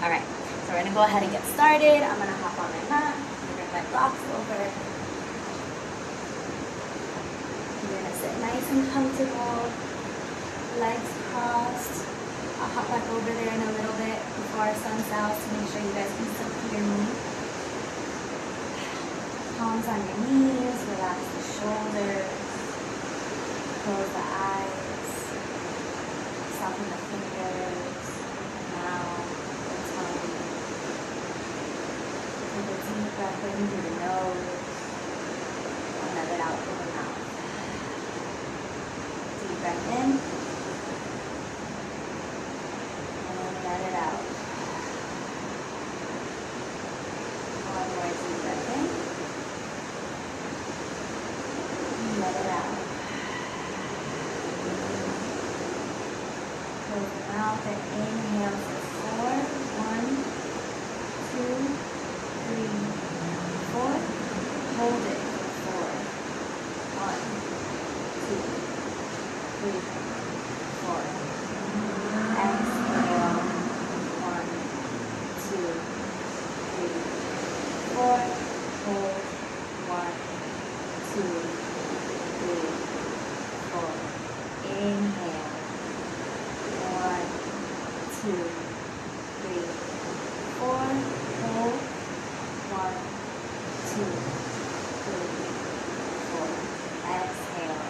Alright, so we're gonna go ahead and get started. I'm gonna hop on my mat. I'm gonna bring my blocks over. You're gonna sit nice and comfortable, legs crossed. I'll hop back over there in a little bit before our sun sets to make sure you guys can still hear me. Palms on your knees, relax the shoulders, close the eyes, soften the fingers, mouth, the tongue. Take a deep breath in through the nose and let it out through the mouth. Deep breath in and let it out. One more deep breath in. Let it out. Close the mouth and inhale for 4. 1, 2, 3, 4. Hold it for 4. 1, 2, 3, 4. Exhale. 1, 2, 3, 4. Hold. 1, 2, 3, 4. Inhale. 1, 2, 3, 4. Hold. 1, 2, 3, 4. Exhale.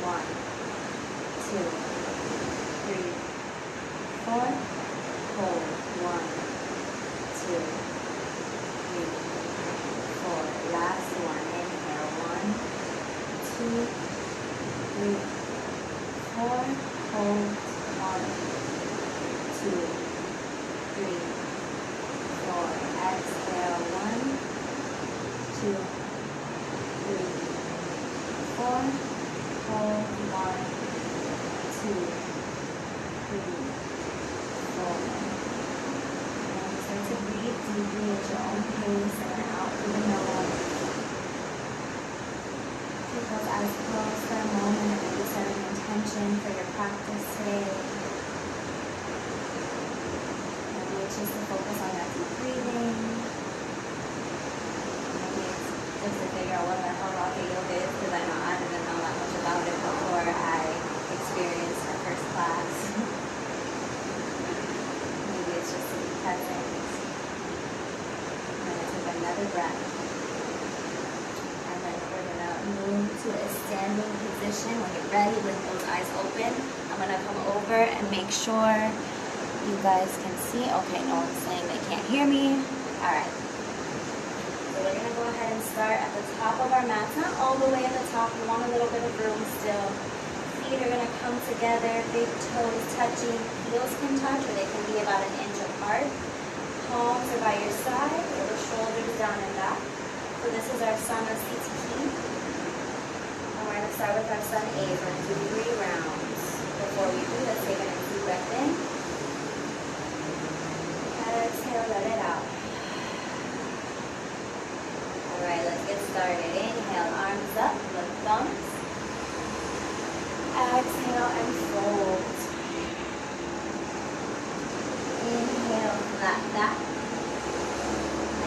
1, 2, 3, 4. Hold. 1, 2, 3, 4. Last one. Inhale. 1, 2, 3, 4. Hold. 1, 2, 3, 4. Exhale. 1, 2, 3, 4. Hold. 1, 2, 3, 4. And start to breathe deeply at your own pace and out through the nose. Keep those eyes closed for a moment and maybe set an intention for your practice today. Maybe it's just to focus on that deep breathing. Maybe it's just to figure out what the hell Hatha Yoga is, because I didn't know that much about it before I experienced my first class. Maybe it's just to be present. I'm going to take another breath. And then we're going to move to a standing position. When you're ready with those eyes open, I'm going to come over and make sure you guys can see. Okay, no one's saying they can't hear me. Alright. So we're going to go ahead and start at the top of our mats. Not all the way at the top. We want a little bit of room still. Feet are going to come together. Big toes touching. Heels can touch, or they can be about 1 inch apart. Palms are by your side, little shoulders down and back. So this is our Samasthiti. And we're going to start with our Sun A. We're going to do 3 rounds. Before we do this, take a deep breath in. Exhale, let it out. Alright, let's get started. Inhale, arms up, lift thumbs. Exhale and fold. Inhale, flat back.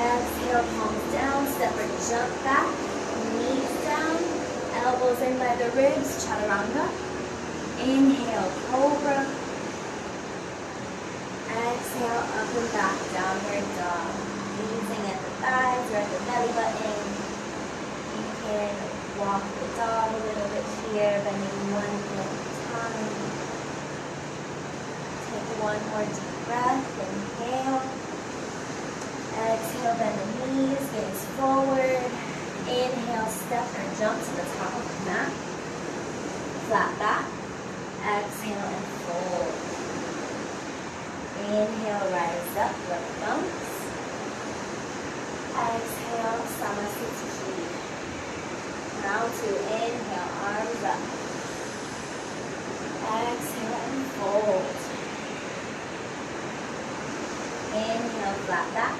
Exhale, palms down, step or jump back. Knees down, elbows in by the ribs, chaturanga. Inhale, cobra. Exhale, up and back, downward dog. Easing at the thighs or at the belly button. You can walk the dog a little bit here, bending one knee at a time. Take one more deep breath. Inhale. Exhale, bend the knees, gaze forward. Inhale, step or jump to the top of the mat. Flat back. Exhale and fold. Inhale, rise up, lift thumbs. Exhale, Samasthiti. Round 2, inhale, arms up. Exhale and fold. Inhale, flat back.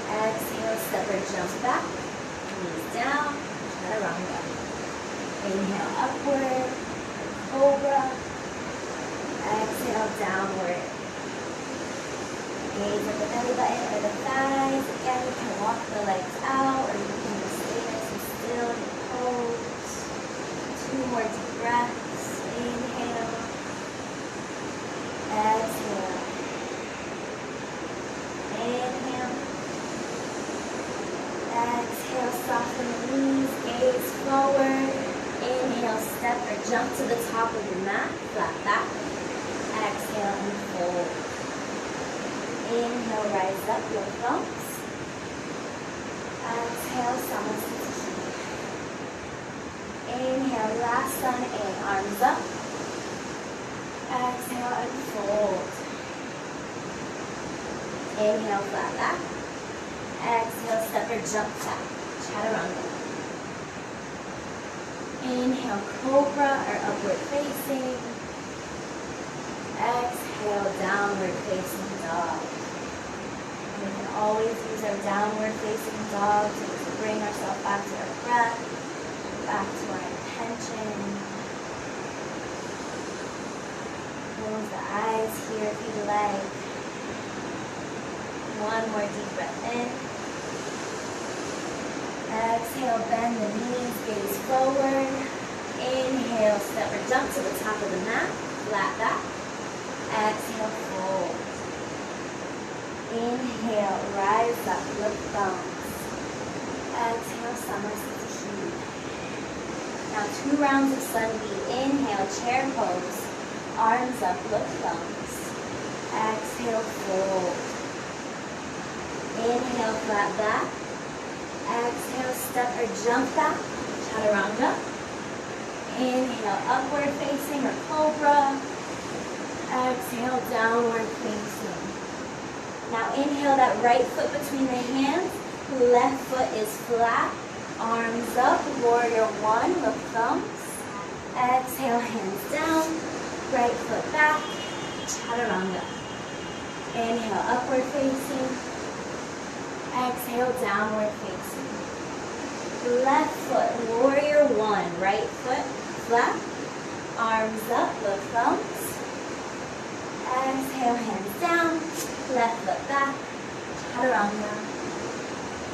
Exhale, step or jump back. Knees down, chaturanga. Inhale, upward, cobra. Exhale, downward. Gaze at the belly button or the thighs. Again, you can walk the legs out or you can just stay nice and still in pose. 2 more deep breaths. Inhale. Exhale. Inhale. Exhale, soften the knees, gaze forward. Inhale, step or jump to the top of your mat, flat back. Exhale and fold. Inhale, rise up, your thumbs. Exhale, Samasthiti. Inhale, last one in, arms up. Exhale and fold. Inhale, flat back. Exhale, step or jump back, chaturanga. Inhale, cobra or upward facing. Exhale, downward facing dog. And we can always use our downward facing dog to bring ourselves back to our breath, back to our intention. Close the eyes here if you like. 1 more deep breath in. Exhale, bend the knees, gaze forward. Inhale, step or jump to the top of the mat, flat back. Exhale, fold. Inhale, rise up, lift thumbs. Exhale, Samasthiti. Now 2 rounds of sun B. Inhale, chair pose. Arms up, lift thumbs. Exhale, fold. Inhale, flat back. Exhale, step or jump back, chaturanga. Inhale, upward facing or cobra. Exhale, downward facing. Now inhale that right foot between the hands. Left foot is flat. Arms up, warrior 1, lift thumbs. Exhale, hands down. Right foot back, chaturanga. Inhale, upward facing. Exhale, downward facing. Left foot, warrior 1. Right foot, flat. Arms up, lift thumbs. Exhale, hands down. Left foot back, chaturanga.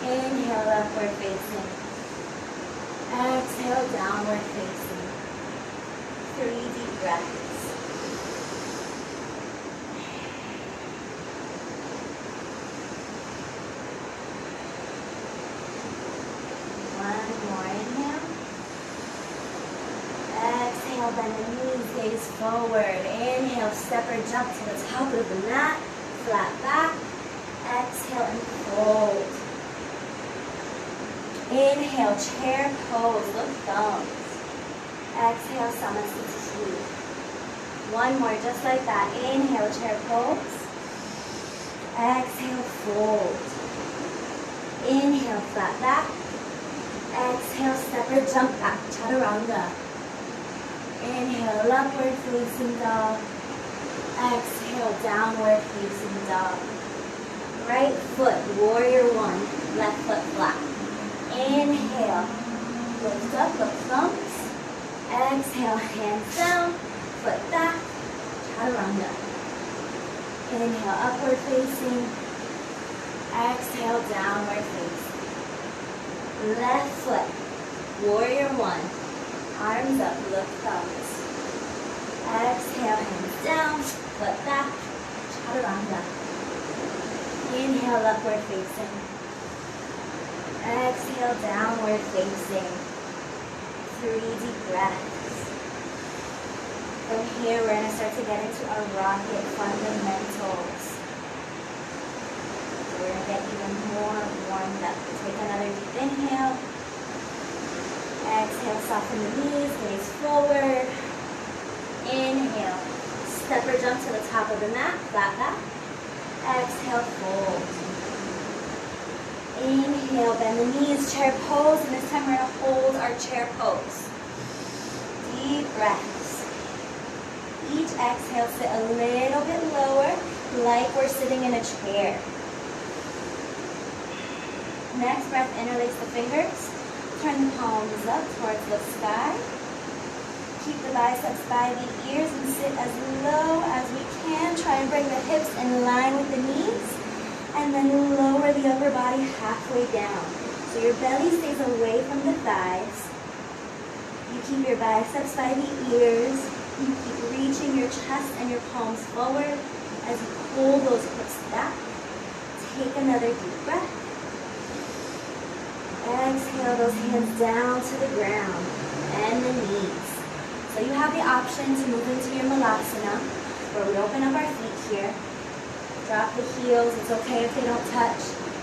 Inhale, upward facing. Exhale, downward facing. 3 deep breaths. Bend the knees, gaze forward. Inhale, step or jump to the top of the mat, flat back. Exhale and fold. Inhale, chair pose, lift thumbs. Exhale, Samasthiti. 1 more, just like that. Inhale, chair pose. Exhale, fold. Inhale, flat back. Exhale, step or jump back, chaturanga. Inhale, upward facing dog. Exhale, downward facing dog. Right foot, warrior 1. Left foot flat. Inhale, lift up, lift thumbs. Exhale, hands down, foot back, chaturanga. Inhale, upward facing. Exhale, downward facing. Left foot, warrior 1. Arms up, lift thumbs. Exhale, hands down, foot back, chaturanga. Inhale, upward facing. Exhale, downward facing. 3 deep breaths. From here, we're going to start to get into our rocket fundamentals. We're going to get even more warmed up. Take another deep inhale. Exhale, soften the knees, gaze forward. Inhale, step or jump to the top of the mat, flat back. Exhale, fold. Inhale, bend the knees, chair pose, and this time we're going to hold our chair pose. Deep breaths. Each exhale, sit a little bit lower, like we're sitting in a chair. Next breath, interlace the fingers. Turn the palms up towards the sky. Keep the biceps by the ears and sit as low as we can. Try and bring the hips in line with the knees. And then lower the upper body halfway down. So your belly stays away from the thighs. You keep your biceps by the ears. You keep reaching your chest and your palms forward as you pull those hips back. Take another deep breath. Exhale those hands down to the ground and the knees. So you have the option to move into your Malasana, where we open up our feet here. Drop the heels. It's okay if they don't touch.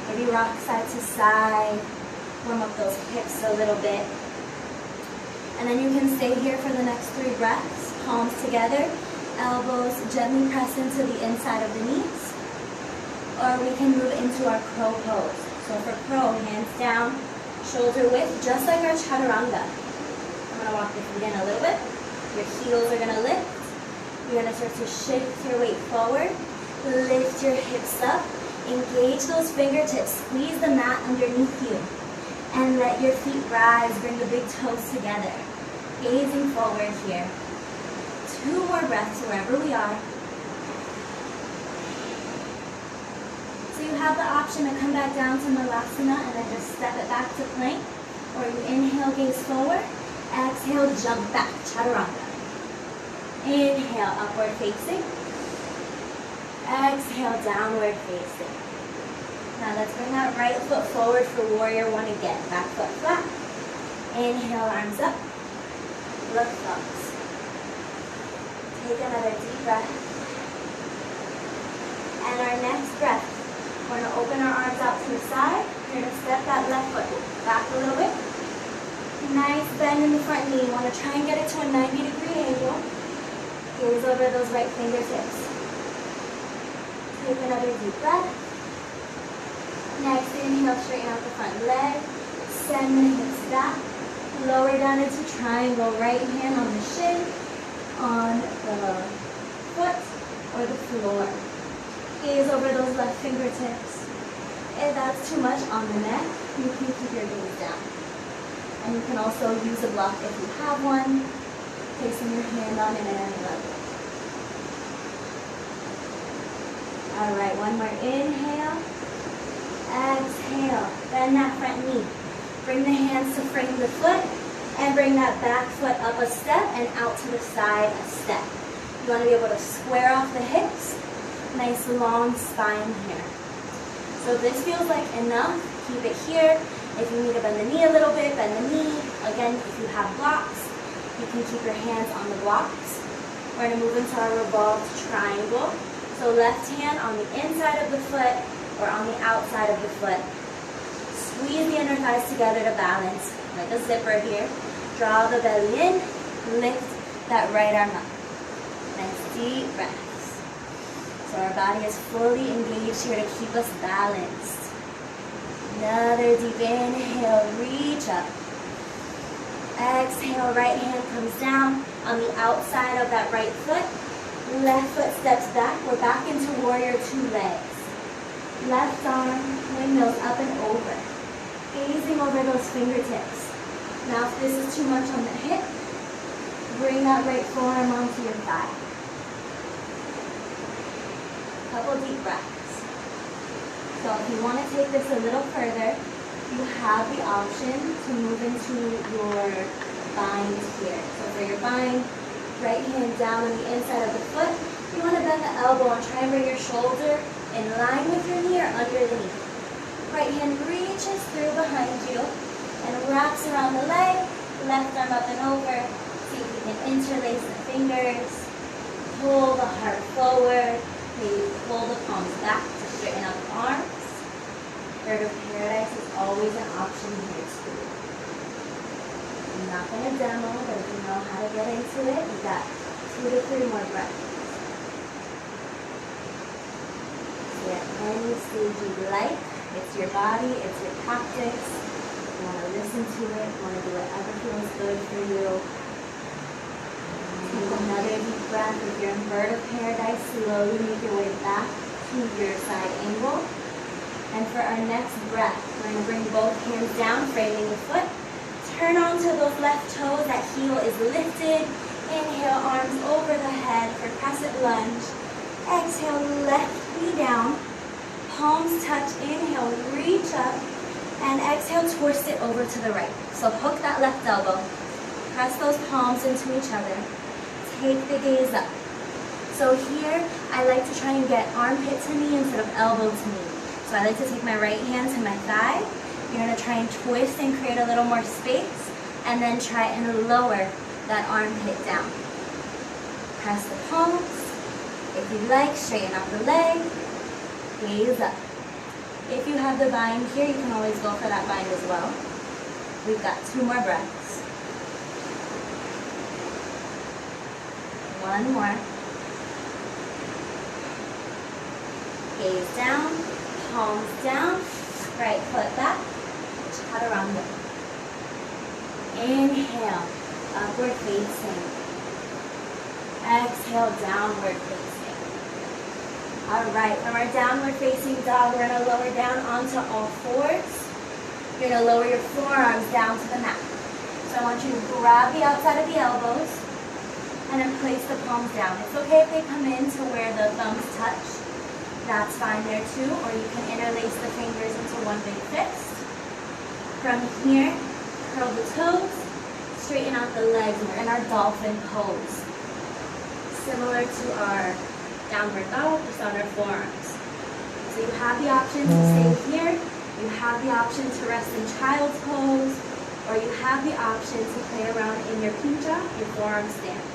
Maybe rock side to side. Warm up those hips a little bit. And then you can stay here for the next 3 breaths. Palms together. Elbows gently press into the inside of the knees. Or we can move into our crow pose. So for crow, hands down, shoulder width, just like our chaturanga. I'm going to walk the feet in a little bit. Your heels are going to lift. You're going to start to shift your weight forward. Lift your hips up. Engage those fingertips. Squeeze the mat underneath you. And let your feet rise. Bring the big toes together. Gazing forward here. 2 more breaths wherever we are. So you have the option to come back down to Malasana and then just step it back to plank. Or you inhale, gaze forward. Exhale, jump back, chaturanga. Inhale, upward facing. Exhale, downward facing. Now let's bring that right foot forward for warrior 1 again. Back foot flat. Inhale, arms up. Look thumbs. Take another deep breath. And our next breath, we're going to open our arms out to the side. You're going to step that left foot back a little bit. Nice bend in the front knee. You want to try and get it to a 90-degree angle. Gaze over those right fingertips. Take another deep breath. Next, inhale, straighten out the front leg. Send the hips back. Lower down into triangle. Right hand on the shin, on the foot, or the floor. Gaze over those left fingertips. If that's too much on the neck, you can keep your gaze down. And you can also use a block if you have one, placing your hand on it at any level. All right, one more inhale. Exhale, bend that front knee. Bring the hands to frame the foot and bring that back foot up a step and out to the side a step. You want to be able to square off the hips. Nice long spine here. So if this feels like enough, keep it here. If you need to bend the knee a little bit, bend the knee. Again, if you have blocks, you can keep your hands on the blocks. We're going to move into our revolved triangle. So left hand on the inside of the foot or on the outside of the foot. Squeeze the inner thighs together to balance, like a zipper here. Draw the belly in, lift that right arm up. Nice deep breaths. So our body is fully engaged here to keep us balanced. Another deep inhale, reach up. Exhale, right hand comes down on the outside of that right foot. Left foot steps back. We're back into warrior 2 legs. Left arm, windmills up and over. Gazing over those fingertips. Now if this is too much on the hip, bring that right forearm onto your thigh. Couple deep breaths. So if you want to take this a little further, you have the option to move into your bind here. So for your bind, right hand down on the inside of the foot. You want to bend the elbow and try and bring your shoulder in line with your knee or underneath. Right hand reaches through behind you and wraps around the leg. Left arm up and over. See if you can interlace the fingers. Pull the heart forward. Maybe pull the palms back to straighten out the arms. Bird of Paradise is always an option here too. I'm not going to demo, but if you know how to get into it, you got 2 to 3 more breaths. So at any stage you'd like, it's your body, it's your practice. You want to listen to it, you want to do whatever feels good for you. Take another deep breath. If you're in Bird of Paradise, slowly make your way back to your side angle. And for our next breath, we're going to bring both hands down, framing the foot. Turn onto those left toes. That heel is lifted. Inhale, arms over the head for crescent lunge. Exhale, left knee down. palms touch. Inhale, reach up. And exhale, twist it over to the right. So hook that left elbow. Press those palms into each other. Take the gaze up. So here, I like to try and get armpit to knee instead of elbow to knee. So I like to take my right hand to my thigh. You're going to try and twist and create a little more space. And then try and lower that armpit down. Press the palms. If you like, straighten out the leg. Gaze up. If you have the bind here, you can always go for that bind as well. We've got 2 more breaths. One more. Gaze down, palms down, right foot back, chaturanga. Inhale, upward facing. Exhale, downward facing. All right, from our downward facing dog, we're gonna lower down onto all fours. You're gonna lower your forearms down to the mat. So I want you to grab the outside of the elbows and then place the palms down. It's okay if they come in to where the thumbs touch. That's fine there too, or you can interlace the fingers into one big fist. From here, curl the toes, straighten out the legs. We're in our dolphin pose. Similar to our downward dog, just on our forearms. So you have the option to stay here, you have the option to rest in child's pose, or you have the option to play around in your pincha, your forearm stand.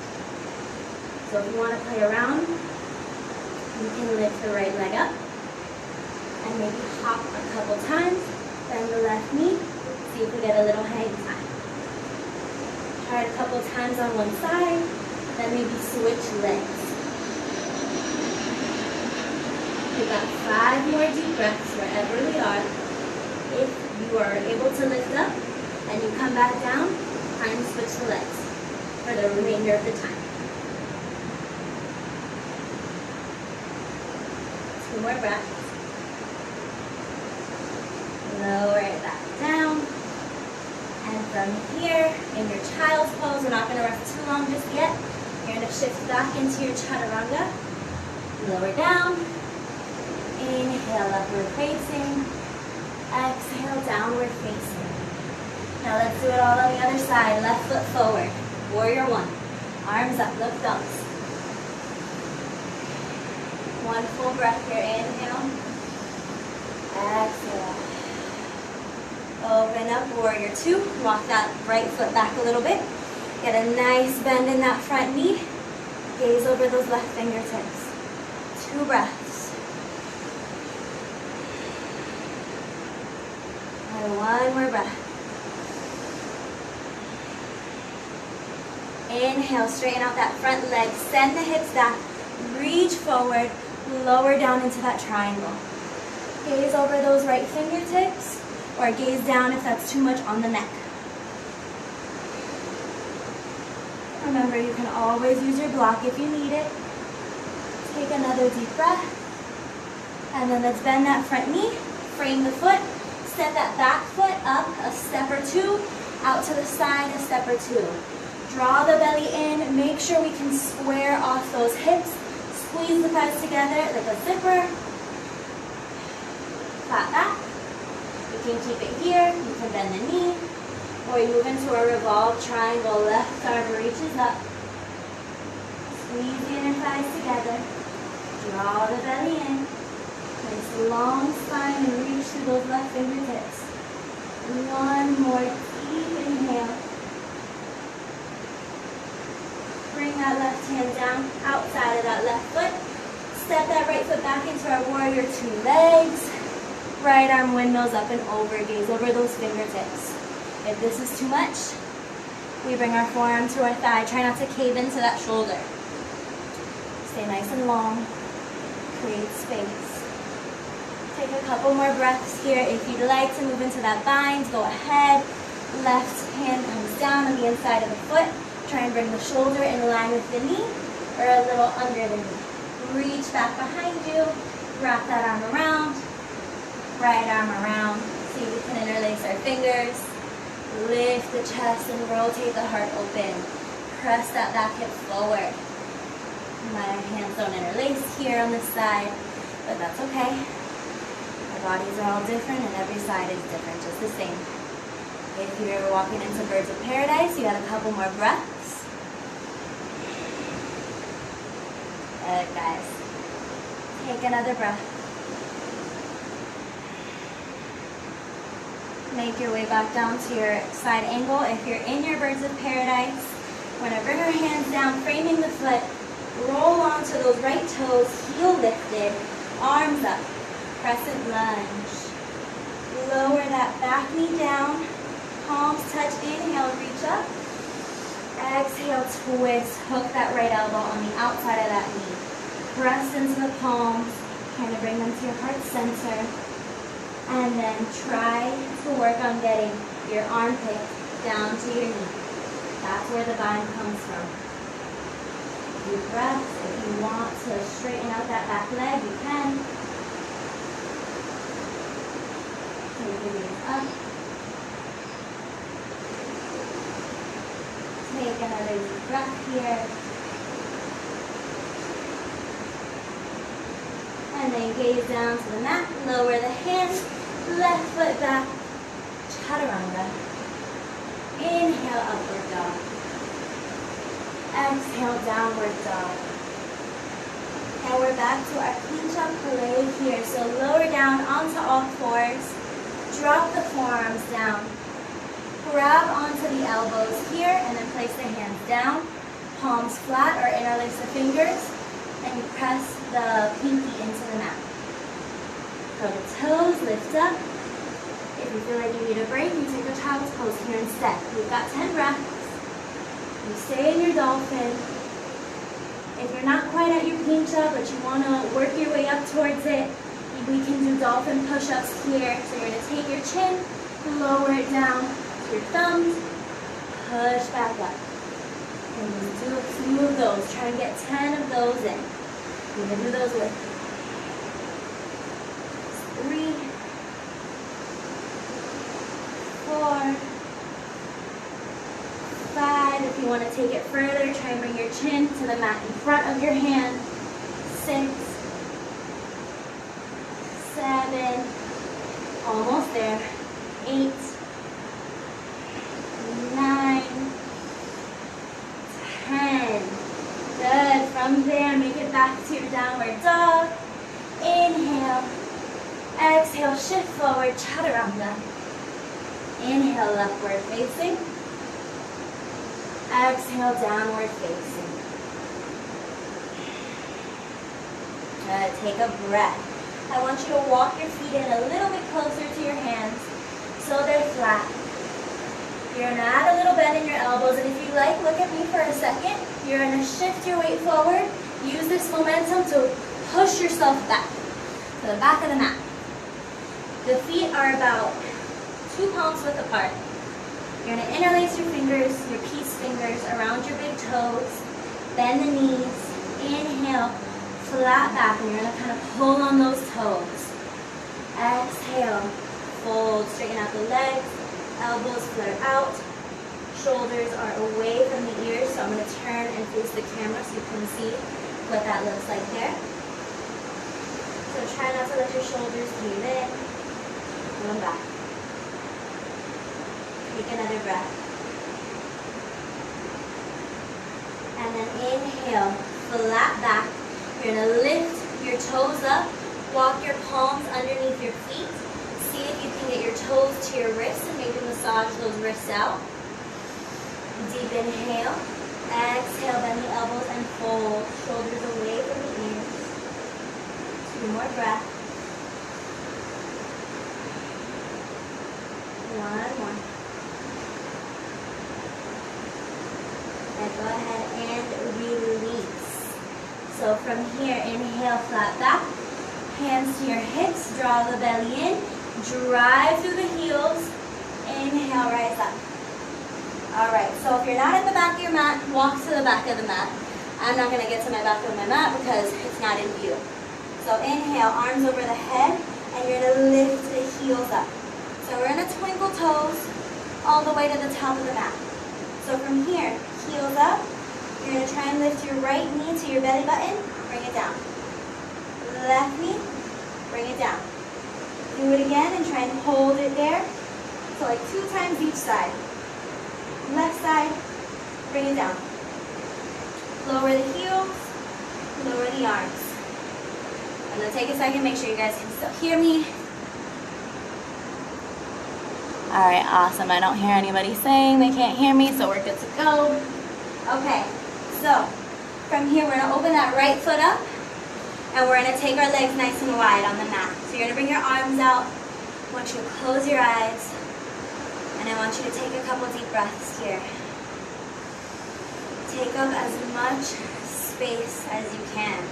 So if you want to play around, you can lift the right leg up and maybe hop a couple times, bend the left knee, see if we get a little hang time. Try it a couple times on one side, then maybe switch legs. We've got 5 more deep breaths wherever we are. If you are able to lift up and you come back down, try and switch the legs for the remainder of the time. 2 more breaths. Lower it back down. And from here, in your child's pose, we're not going to rest too long just yet. You're going to shift back into your chaturanga. Lower down. Inhale, upward facing. Exhale, downward facing. Now let's do it all on the other side. Left foot forward. Warrior 1. Arms up, look thumbs. 1 full breath here. Inhale. Exhale. Open up, warrior 2. Walk that right foot back a little bit. Get a nice bend in that front knee. Gaze over those left fingertips. 2 breaths. And 1 more breath. Inhale, straighten out that front leg. Send the hips back. Reach forward. Lower down into that triangle. Gaze over those right fingertips, or gaze down if that's too much on the neck. Remember, you can always use your block if you need it. Take another deep breath. And then let's bend that front knee, frame the foot, step that back foot up a step or 2, out to the side a step or 2. Draw the belly in, make sure we can square off those hips. Squeeze the thighs together like a zipper. Flat back. You can keep it here, you can bend the knee, or you move into a revolved triangle. Left arm reaches up. Squeeze the inner thighs together. Draw the belly in. Nice long spine and reach through those left fingertips. 1 more deep inhale. Bring that left hand down outside of that left foot. Step that right foot back into our warrior 2 legs. Right arm windmills up and over. Gaze over those fingertips. If this is too much, we bring our forearm to our thigh. Try not to cave into that shoulder. Stay nice and long. Create space. Take a couple more breaths here. If you'd like to move into that bind, go ahead. Left hand comes down on the inside of the foot. Try and bring the shoulder in line with the knee, or a little under the knee. Reach back behind you. Wrap that arm around. Right arm around. See if we can interlace our fingers. Lift the chest and rotate the heart open. Press that back hip forward. My hands don't interlace here on this side, but that's okay. bodies are all different and every side is different, just the same. If you're walking into birds of paradise, you got a couple more breaths. Good, guys. Take another breath. Make your way back down to your side angle. If you're in your birds of paradise, we're going to bring our hands down, framing the foot. Roll onto those right toes, heel lifted, arms up. Crescent lunge. Lower that back knee down. Palms touch. Inhale, reach up. Exhale, twist. Hook that right elbow on the outside of that knee. Press into the palms. Trying to bring them to your heart center. And then try to work on getting your armpit down to your knee. That's where the bind comes from. Deep breaths. If you want to straighten out that back leg, you can. Take the knees up. Take another deep breath here. And then gaze down to the mat. Lower the hands. Left foot back. Chaturanga. Inhale, upward dog. Exhale, downward dog. And we're back to our pincha pele here. So lower down onto all fours. Drop the forearms down. Grab onto the elbows here and then place the hands down. Palms flat or interlace the fingers. And you press the pinky into the mat. Curl the toes, lift up. If you feel like you need a break, you take a child's pose here instead. We've got 10 breaths. You stay in your dolphin. If you're not quite at your pincha, but you want to work your way up towards it, we can do dolphin push-ups here. So you're going to take your chin, lower it down to your thumbs, push back up. And do a few of those. Try and get 10 of those in. You're going to do those with 3, 4, 5. If you want to take it further, try and bring your chin to the mat in front of your hand. 6, 7, almost there. 8, 9, 10. Good. From there, make it back to your downward dog. Inhale. Exhale, shift forward, chaturanga. Inhale, upward facing. Exhale, downward facing. Good. Take a breath. I want you to walk your feet in a little bit closer to your hands so they're flat. You're going to add a little bend in your elbows, and if you like, look at me for a second. You're going to shift your weight forward. Use this momentum to push yourself back to the back of the mat. The feet are about 2 palms width apart. You're going to interlace your fingers, your peace fingers, around your big toes. Bend the knees. Inhale, flat back, and you're going to kind of pull on those toes. Exhale, fold, straighten out the legs. Elbows flare out. Shoulders are away from the ears, so I'm going to turn and face the camera so you can see what that looks like there. So try not to let your shoulders cave in. Pull them back. Take another breath. And then inhale, flat back. You're going to lift your toes up. Walk your palms underneath your feet. See if you can get your toes to your wrists and maybe massage those wrists out. Deep inhale. Exhale, bend the elbows and fold. Shoulders away from the ears. 2 more breaths. 1 more. And go ahead and release. So from here, inhale, flat back. Hands to your hips. Draw the belly in. Drive through the heels. Inhale, rise up. All right, so if you're not in the back of your mat, walk to the back of the mat. I'm not going to get to my back of my mat because it's not in view. So inhale, arms over the head, and you're going to lift the heels up. So we're going to twinkle toes all the way to the top of the mat. So from here, heels up. You're going to try and lift your right knee to your belly button. Bring it down. Left knee, bring it down. Do it again and try and hold it there. So like 2 times each side. Left side, bring it down. Lower the heels, lower the arms. I'm gonna take a second, make sure you guys can still hear me. All right, awesome. I don't hear anybody saying they can't hear me, so we're good to go. Okay, so from here, we're gonna open that right foot up, and we're gonna take our legs nice and wide on the mat. So you're gonna bring your arms out. I want you to close your eyes, and I want you to take a couple deep breaths here. Take up as much space as you can.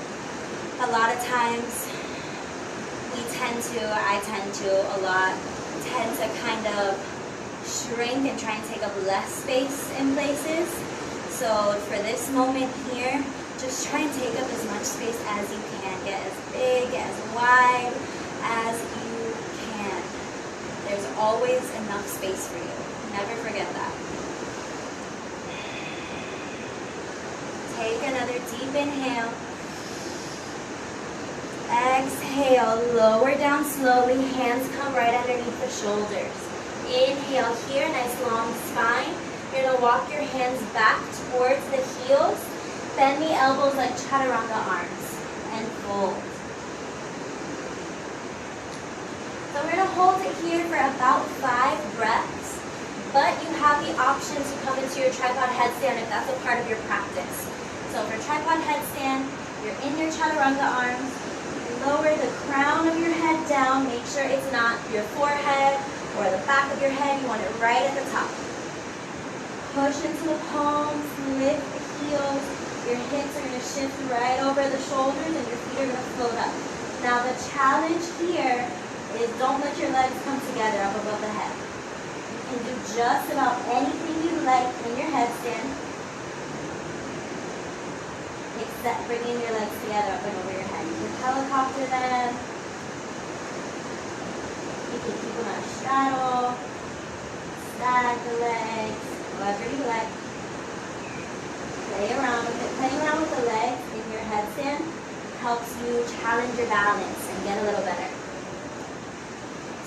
A lot of times, I tend to a lot, tend to kind of shrink and try and take up less space in places. So for this moment here, just try and take up as much space as you can. Get as big, as wide as you can. There's always enough space for you. Never forget that. Take another deep inhale. Exhale, lower down slowly, hands come right underneath the shoulders. Inhale here, nice long spine. You're gonna walk your hands back towards the heels. Bend the elbows like chaturanga arms and fold. So we're gonna hold it here for about 5 breaths, but you have the option to come into your tripod headstand if that's a part of your practice. So for tripod headstand, you're in your chaturanga arms. Lower the crown of your head down. Make sure it's not your forehead or the back of your head. You want it right at the top. Push into the palms, lift the heels. Your hips are going to shift right over the shoulders and your feet are going to float up. Now the challenge here is don't let your legs come together up above the head. You can do just about anything you like in your headstand, except bringing your legs together up and over your head. You can helicopter them. You can keep them on a straddle. Stack the legs, whatever you like. Play around with it. Playing around with the legs in your headstand helps you challenge your balance and get a little better.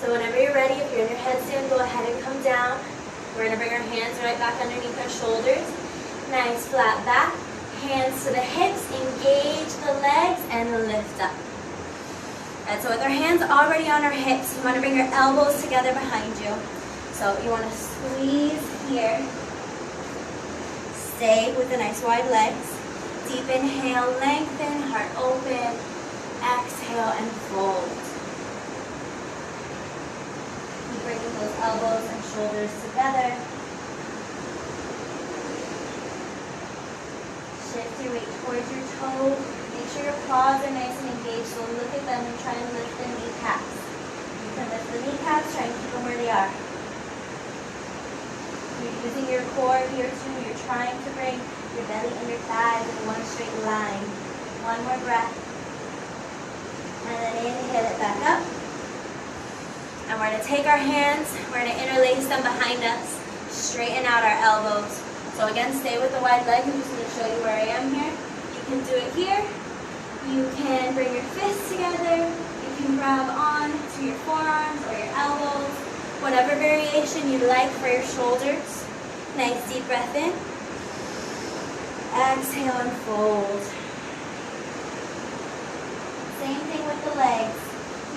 So whenever you're ready, if you're in your headstand, go ahead and come down. We're going to bring our hands right back underneath our shoulders. Nice flat back. Hands to the hips, engage the legs, and lift up. And so with our hands already on our hips, you want to bring your elbows together behind you. So you want to squeeze here. Stay with the nice wide legs. Deep inhale, lengthen, heart open. Exhale and fold. Keep bringing those elbows and shoulders together. Shift your weight towards your toes. Make sure your quads are nice and engaged, so look at them and try and lift the kneecaps. You can lift the kneecaps, try and keep them where they are. You're using your core here too. You're trying to bring your belly and your thighs in one straight line. One more breath. And then inhale it back up. And we're going to take our hands, we're going to interlace them behind us, straighten out our elbows. So again, stay with the wide legs. I'm just going to show you where I am here. You can do it here. You can bring your fists together. You can grab on to your forearms or your elbows. Whatever variation you like for your shoulders. Nice deep breath in. Exhale and fold. Same thing with the legs.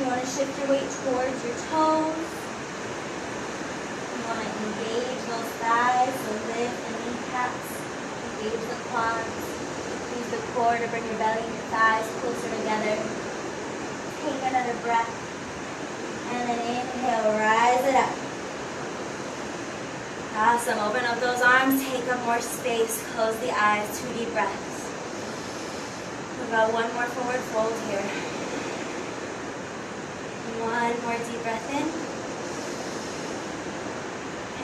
You want to shift your weight towards your toes. You want to engage those thighs, so lift the kneecaps, engage the quads. Use the core to bring your belly and your thighs closer together. Take another breath. And then inhale, rise it up. Awesome. Open up those arms, take up more space, close the eyes, 2 deep breaths. We've got one more forward fold here. One more deep breath in.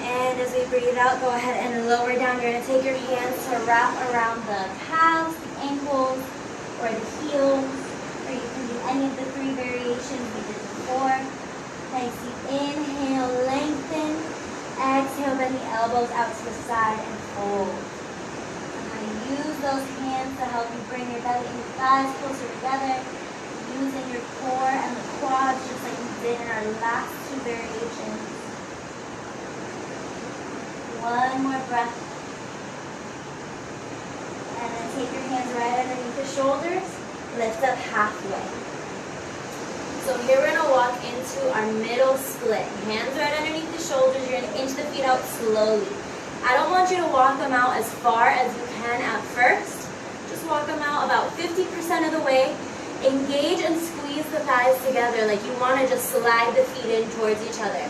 And as we breathe out, go ahead and lower down. You're going to take your hands to wrap around the calves, the ankles, or the heels, or you can do any of the 3 variations we did before. Nice deep inhale, lengthen. Exhale, bend the elbows out to the side and fold. I'm going to use those hands to help you bring your belly and your thighs closer together, using your core and the quads just like you did in our last two variations. One more breath. And then take your hands right underneath the shoulders. Lift up halfway. So here we're going to walk into our middle split. Hands right underneath the shoulders. You're going to inch the feet out slowly. I don't want you to walk them out as far as you can at first. Just walk them out about 50% of the way. Engage and squeeze the thighs together like you want to just slide the feet in towards each other.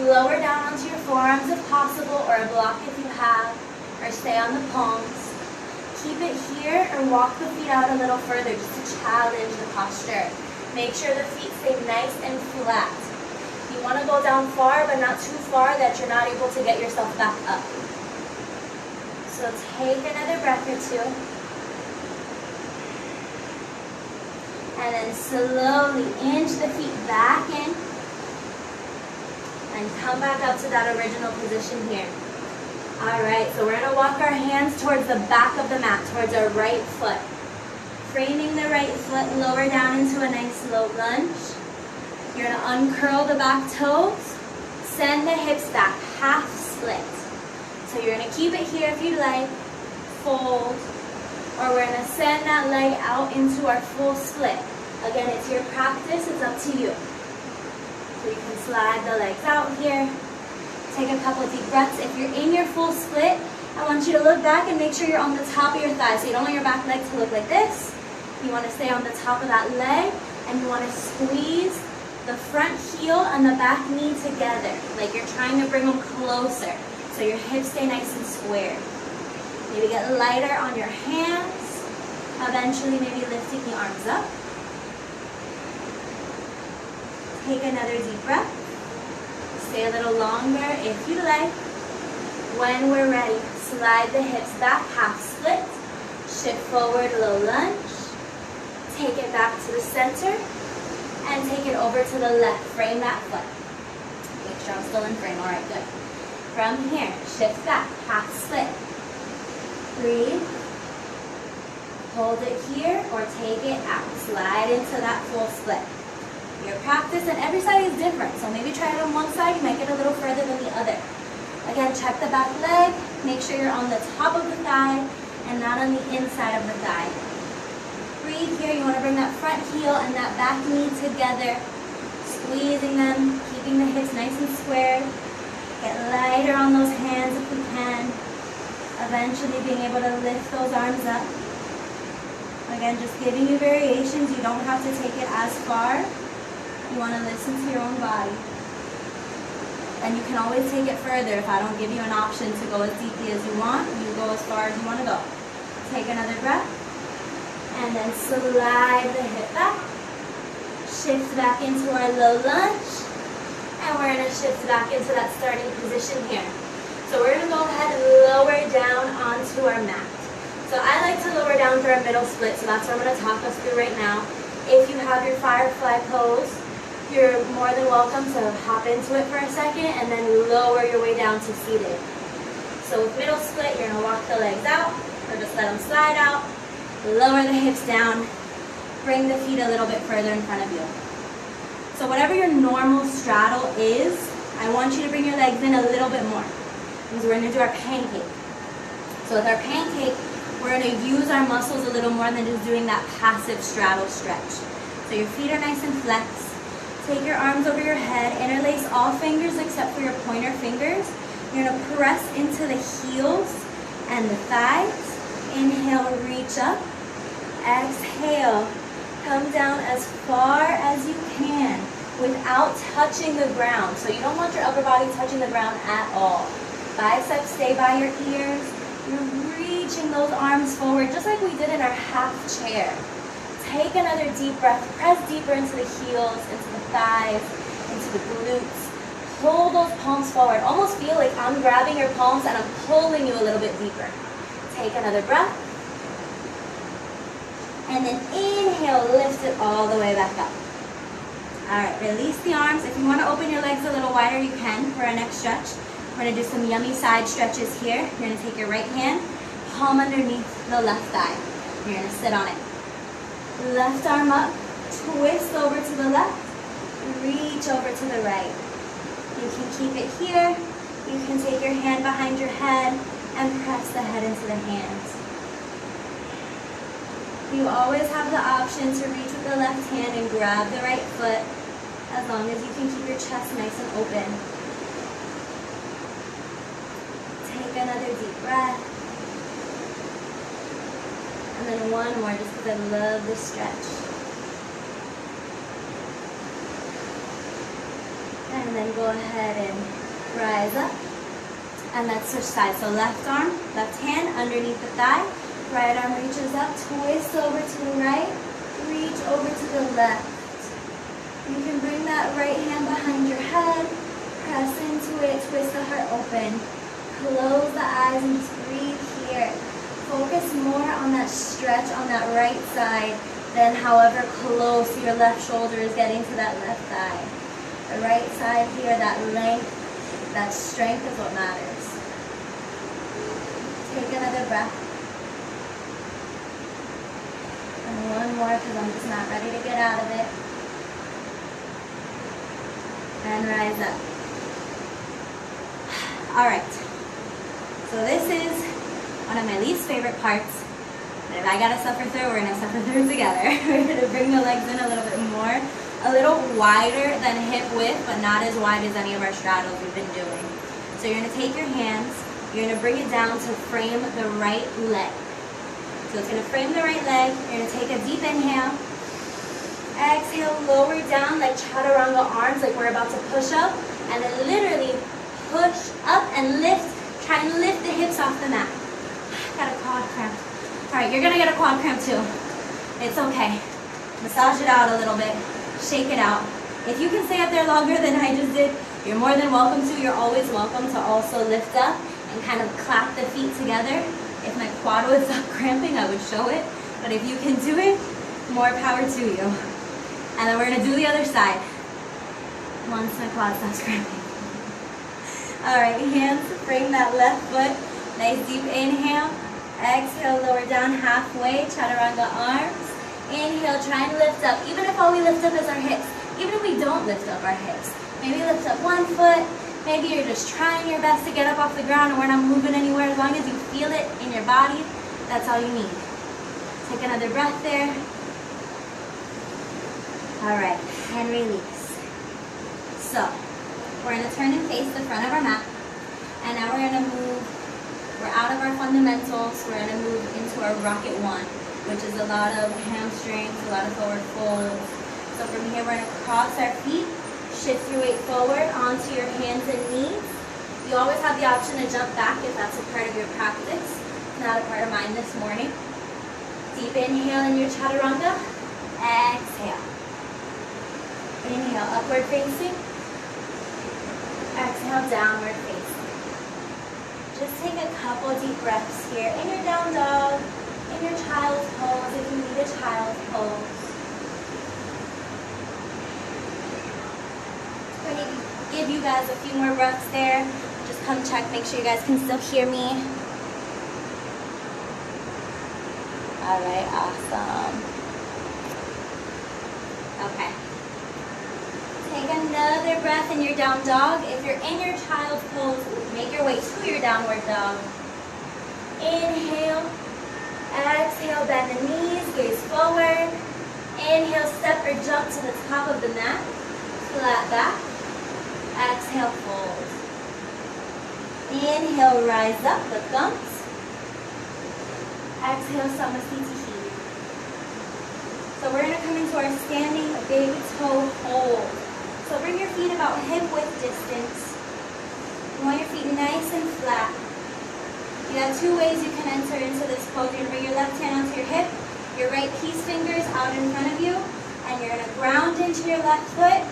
Lower down onto your forearms if possible, or a block if you have, or stay on the palms. Keep it here or walk the feet out a little further just to challenge the posture. Make sure the feet stay nice and flat. You want to go down far, but not too far that you're not able to get yourself back up. So take another breath or two. And then slowly inch the feet back in. And come back up to that original position here. All right, so we're going to walk our hands towards the back of the mat, towards our right foot. Framing the right foot, lower down into a nice low lunge. You're going to uncurl the back toes, send the hips back, half split. So you're going to keep it here if you'd like, fold, or we're going to send that leg out into our full split. Again, it's your practice, it's up to you. So you can slide the legs out here. Take a couple deep breaths. If you're in your full split, I want you to look back and make sure you're on the top of your thighs. So you don't want your back leg to look like this. You want to stay on the top of that leg, and you want to squeeze the front heel and the back knee together, like you're trying to bring them closer, so your hips stay nice and square. Maybe get lighter on your hands. Eventually, maybe lifting the arms up. Take another deep breath. Stay a little longer if you'd like. When we're ready, slide the hips back, half split. Shift forward, low lunge. Take it back to the center. And take it over to the left. Frame that foot. Make sure I'm still in frame. All right, good. From here, shift back, half split. Breathe. Hold it here or take it out. Slide into that full split. Your practice, and every side is different. So maybe try it on one side, you might get a little further than the other. Again, check the back leg. Make sure you're on the top of the thigh and not on the inside of the thigh. Breathe here. You want to bring that front heel and that back knee together. Squeezing them, keeping the hips nice and squared. Get lighter on those hands if we can. Eventually being able to lift those arms up. Again, just giving you variations. You don't have to take it as far. You want to listen to your own body. And you can always take it further. If I don't give you an option to go as deeply as you want, you go as far as you want to go. Take another breath. And then slide the hip back. Shift back into our low lunge. And we're going to shift back into that starting position here. So we're going to go ahead and lower down onto our mat. So I like to lower down through our middle split, so that's what I'm going to talk us through right now. If you have your firefly pose, you're more than welcome to hop into it for a second and then lower your way down to seated. So with middle split, you're going to walk the legs out, or just let them slide out. Lower the hips down. Bring the feet a little bit further in front of you. So whatever your normal straddle is, I want you to bring your legs in a little bit more. Because we're going to do our pancake. So with our pancake, we're going to use our muscles a little more than just doing that passive straddle stretch. So your feet are nice and flexed. Take your arms over your head. Interlace all fingers except for your pointer fingers. You're going to press into the heels and the thighs. Inhale, reach up. Exhale, come down as far as you can without touching the ground. So you don't want your upper body touching the ground at all. Biceps stay by your ears. You're reaching those arms forward just like we did in our half chair. Take another deep breath. Press deeper into the heels, into the thighs, into the glutes. Pull those palms forward. Almost feel like I'm grabbing your palms and I'm pulling you a little bit deeper. Take another breath. And then inhale, lift it all the way back up. All right, release the arms. If you want to open your legs a little wider, you can for our next stretch. We're going to do some yummy side stretches here. You're going to take your right hand, palm underneath the left thigh. You're going to sit on it. Left arm up, twist over to the left, reach reach over to the right. You can keep it here. You can take your hand behind your head and press the head into the hands. You always have the option to reach with the left hand and grab the right foot, as long as you can keep your chest nice and open. Take another deep breath. And then one more, just because I love this stretch. And then go ahead and rise up. And let's switch sides. So left arm, left hand underneath the thigh. Right arm reaches up, twist over to the right, reach over to the left. You can bring that right hand behind your head, press into it, twist the heart open. Close the eyes and just breathe here. Focus more on that stretch on that right side than however close your left shoulder is getting to that left thigh. The right side here, that length, that strength is what matters. Take another breath. And one more, because I'm just not ready to get out of it. And rise up. All right. So this is one of my least favorite parts. But if I gotta suffer through, we're gonna suffer through together. We're gonna bring the legs in a little bit more, a little wider than hip width, but not as wide as any of our straddles we've been doing. So you're gonna take your hands, you're gonna bring it down to frame the right leg. So it's going to frame the right leg. You're going to take a deep inhale. Exhale, lower down like chaturanga arms, like we're about to push up. And then literally push up and lift. Try and lift the hips off the mat. Got a quad cramp. All right, you're going to get a quad cramp too. It's okay. Massage it out a little bit. Shake it out. If you can stay up there longer than I just did, you're more than welcome to. You're always welcome to also lift up and kind of clap the feet together. If my quad was up cramping, I would show it. But if you can do it, more power to you. And then we're going to do the other side once my quad stops cramping. All right, hands frame that left foot. Nice deep inhale. Exhale, lower down halfway, chaturanga arms. Inhale, try and lift up. Even if all we lift up is our hips. Even if we don't lift up our hips. Maybe lift up one foot. Maybe you're just trying your best to get up off the ground and we're not moving anywhere. As long as you feel it in your body, that's all you need. Take another breath there. All right, and release. So, we're going to turn and face the front of our mat. And now we're going to move, we're out of our fundamentals. We're going to move into our rocket one, which is a lot of hamstrings, a lot of forward folds. So from here, we're going to cross our feet. Shift your weight forward onto your hands and knees. You always have the option to jump back if that's a part of your practice. It's not a part of mine this morning. Deep inhale in your chaturanga. Exhale. Inhale, upward facing. Exhale, downward facing. Just take a couple deep breaths here in your down dog, in your child's pose if you need a child's pose. I'm going to give you guys a few more breaths there. Just come check, make sure you guys can still hear me. All right, awesome. Okay. Take another breath in your down dog. If you're in your child's pose, make your way to your downward dog. Inhale. Exhale, bend the knees, gaze forward. Inhale, step or jump to the top of the mat. Flat back. Exhale, fold. Inhale, rise up, the thumbs. Exhale, Samasthiti. So we're going to come into our standing big toe hold. So bring your feet about hip width distance. You want your feet nice and flat. You have two ways you can enter into this pose. You're going to bring your left hand onto your hip, your right peace fingers out in front of you, and you're going to ground into your left foot.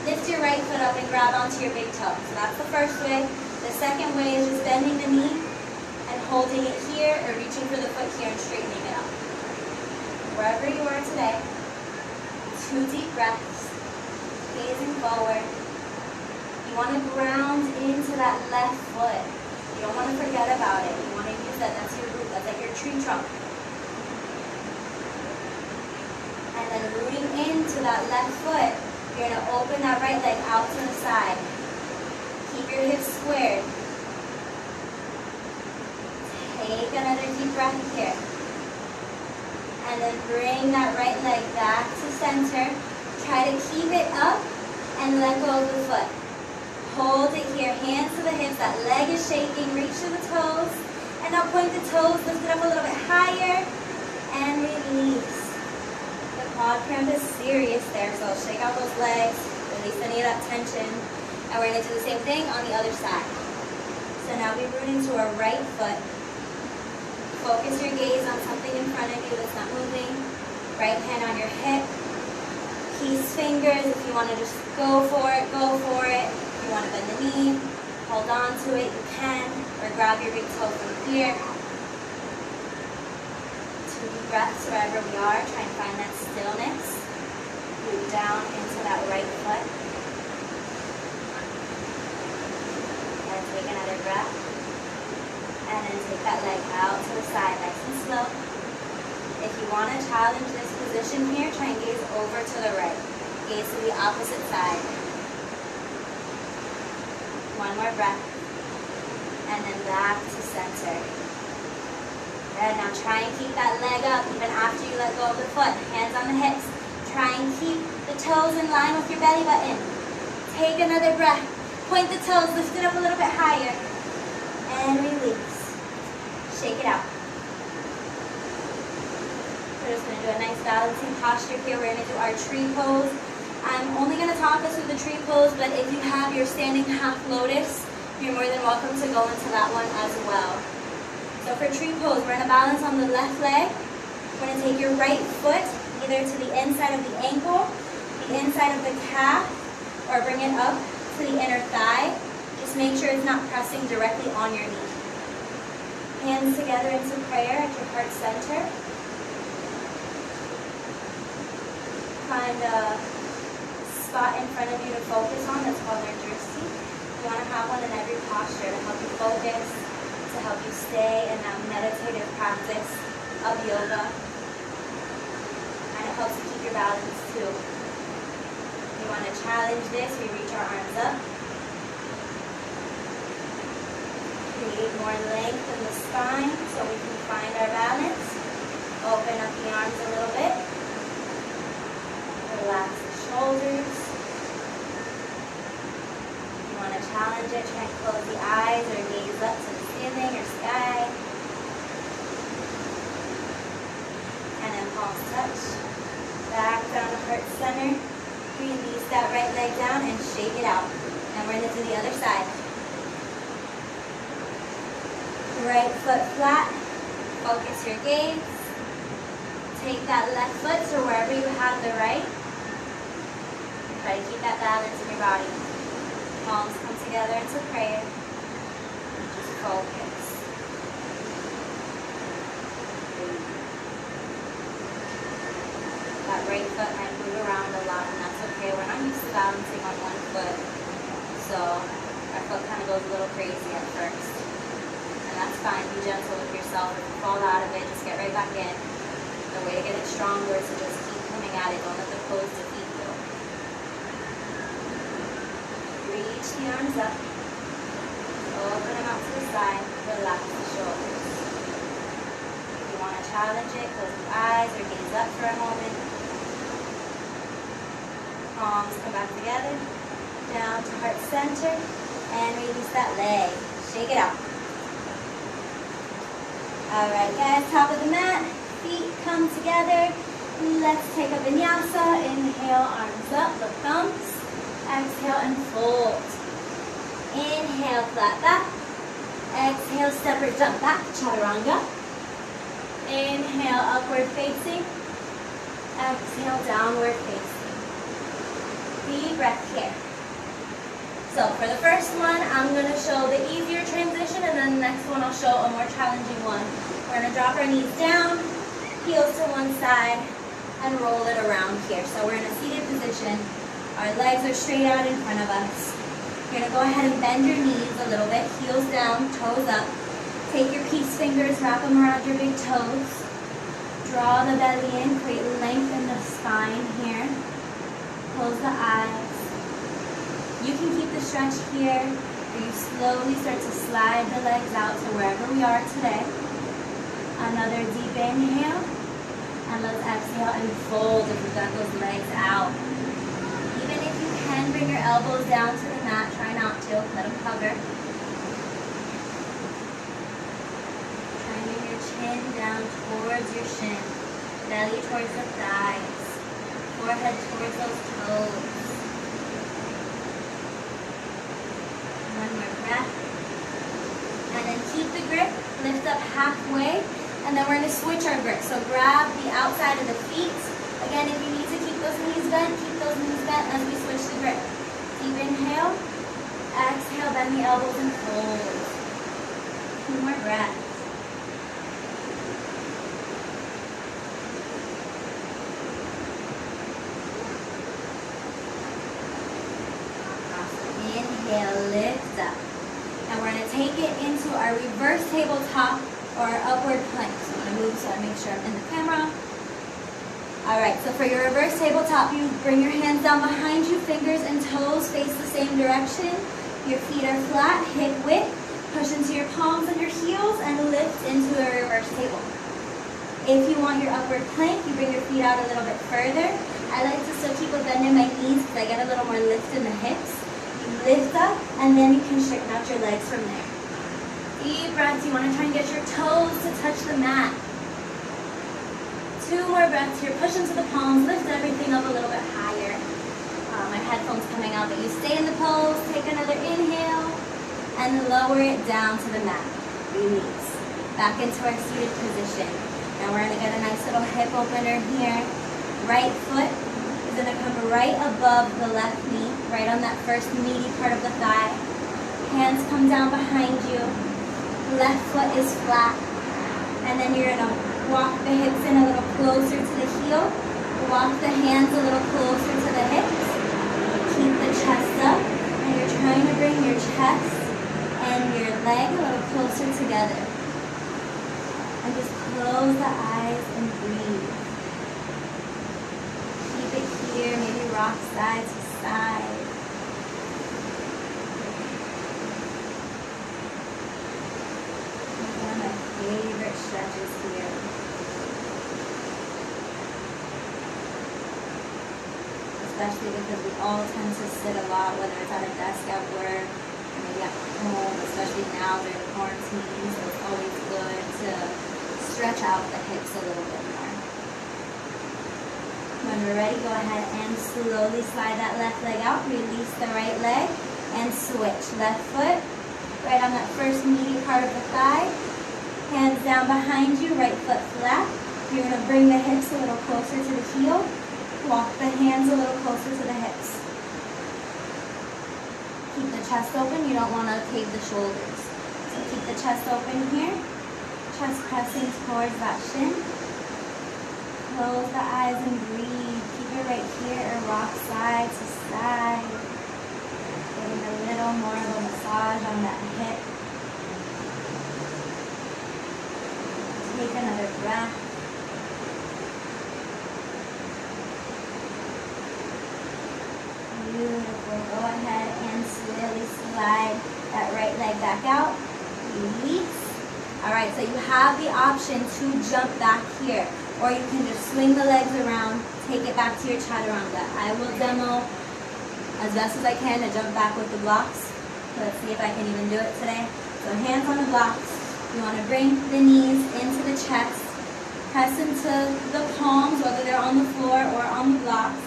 Lift your right foot up and grab onto your big toe. So that's the first way. The second way is just bending the knee and holding it here or reaching for the foot here and straightening it up. Wherever you are today, 2 deep breaths, gazing forward. You want to ground into that left foot. You don't want to forget about it. You want to use that. That's your root. That's like your tree trunk. And then rooting into that left foot. You're going to open that right leg out to the side. Keep your hips squared. Take another deep breath here. And then bring that right leg back to center. Try to keep it up and let go of the foot. Hold it here, hands to the hips, that leg is shaking, reach to the toes. And now point the toes, lift it up a little bit higher, and release. The quad cramp is serious there, so shake out those legs, release any of that tension. And we're gonna do the same thing on the other side. So now we root into our right foot. Focus your gaze on something in front of you that's not moving. Right hand on your hip. Peace fingers, if you want to just go for it, go for it. If you want to bend the knee, hold on to it, you can. Or grab your big toe from here. 2 deep breaths wherever we are. Try and find that stillness. Root down into that right foot. And take another breath. And then take that leg out to the side, nice and slow. If you want to challenge this position here, try and gaze over to the right. Gaze to the opposite side. One more breath. And then back to center. Good. Now try and keep that leg up even after you let go of the foot. Hands on the hips. Try and keep the toes in line with your belly button. Take another breath. Point the toes, lift it up a little bit higher. And release. Shake it out. We're just going to do a nice balancing posture here. We're going to do our tree pose. I'm only going to talk us through the tree pose, but if you have your standing half lotus, you're more than welcome to go into that one as well. So for tree pose, we're going to balance on the left leg. We're going to take your right foot either to the inside of the ankle, the inside of the calf, or bring it up to the inner thigh. Just make sure it's not pressing directly on your knee. Hands together into prayer at your heart center. Find a spot in front of you to focus on. That's called our drishti. You want to have one in every posture to help you focus, to help you stay in that meditative practice of yoga. And it helps you keep your balance too. You want to challenge this, we reach our arms up. Create more length in the spine so we can find our balance. Open up the arms a little bit. Relax the shoulders. If you want to challenge it, try and close the eyes or gaze up to the ceiling or sky. And then palms touch. Back down to heart center. Release that right leg down and shake it out. And we're going to do the other side. Right foot flat. Focus your gaze. Take that left foot to wherever you have the right. Try to keep that balance in your body. Palms come together into prayer. Just focus. That right foot might move around a lot, and that's okay. We're not used to balancing on one foot, so our foot kind of goes a little crazy at first. And that's fine. Be gentle with yourself. If you fall out of it, just get right back in. The way to get it stronger is to just keep coming at it. Don't let the pose defeat you. Reach the arms up. Open them out to the side. Relax the shoulders. If you want to challenge it, close the eyes or gaze up for a moment. Palms come back together. Down to heart center. And release that leg. Shake it out. Alright guys, top of the mat. Feet come together. Let's take a vinyasa. Inhale, arms up, the thumbs. Exhale and fold. Inhale, flat back. Exhale, step or jump back, chaturanga. Inhale, upward facing. Exhale, downward facing. Deep breath here. So for the first one, I'm going to show the easier transition, and then the next one I'll show a more challenging one. We're going to drop our knees down, heels to one side, and roll it around here. So we're in a seated position. Our legs are straight out in front of us. You're going to go ahead and bend your knees a little bit, heels down, toes up. Take your peace fingers, wrap them around your big toes. Draw the belly in, create length in the spine here. Close the eyes. You can keep the stretch here, or you slowly start to slide the legs out to wherever we are today. Another deep inhale, and let's exhale and fold if we've got those legs out. Even if you can bring your elbows down to the mat, try not to, let them cover. Try and bring your chin down towards your shin, belly towards the thighs, forehead towards those toes. One more breath. And then keep the grip, lift up halfway, and then we're going to switch our grip. So grab the outside of the feet. Again, if you need to keep those knees bent, keep those knees bent as we switch the grip. Deep inhale, exhale, bend the elbows and fold. 2 more breaths. Inhale, lift up. And we're going to take it into our reverse tabletop or our upward plank. So I'm going to move so I make sure I'm in the camera. Alright, so for your reverse tabletop, you bring your hands down behind you, fingers and toes face the same direction. Your feet are flat, hip width. Push into your palms and your heels and lift into a reverse table. If you want your upward plank, you bring your feet out a little bit further. I like to still keep a bend in my knees because I get a little more lift in the hips. Lift up, and then you can straighten out your legs from there. Deep breaths. You want to try and get your toes to touch the mat. 2 more breaths here. Push into the palms. Lift everything up a little bit higher. My headphones coming out, but you stay in the pose. Take another inhale, and lower it down to the mat. Release. Back into our seated position. Now we're going to get a nice little hip opener here. Right foot is going to come right above the left knee, right on that first meaty part of the thigh. Hands come down behind you. Left foot is flat. And then you're going to walk the hips in a little closer to the heel. Walk the hands a little closer to the hips. Keep the chest up. And you're trying to bring your chest and your leg a little closer together. And just close the eyes and breathe. Here, maybe rock side to side. One of my favorite stretches here. Especially because we all tend to sit a lot, whether it's at a desk at work or maybe at home, especially now during quarantine, so it's always good to stretch out the hips a little bit more. When we're ready, go ahead and slowly slide that left leg out. Release the right leg and switch. Left foot right on that first meaty part of the thigh. Hands down behind you, right foot flat. You're going to bring the hips a little closer to the heel. Walk the hands a little closer to the hips. Keep the chest open. You don't want to cave the shoulders. So keep the chest open here. Chest pressing towards that shin. Close the eyes and breathe. Keep it right here or rock side to side. Getting a little more of a massage on that hip. Take another breath. Beautiful. Go ahead and slowly slide that right leg back out. Release. Alright, so you have the option to jump back here. Or you can just swing the legs around, take it back to your chaturanga. I will demo as best as I can to jump back with the blocks. Let's see if I can even do it today. So hands on the blocks. You want to bring the knees into the chest. Press into the palms, whether they're on the floor or on the blocks.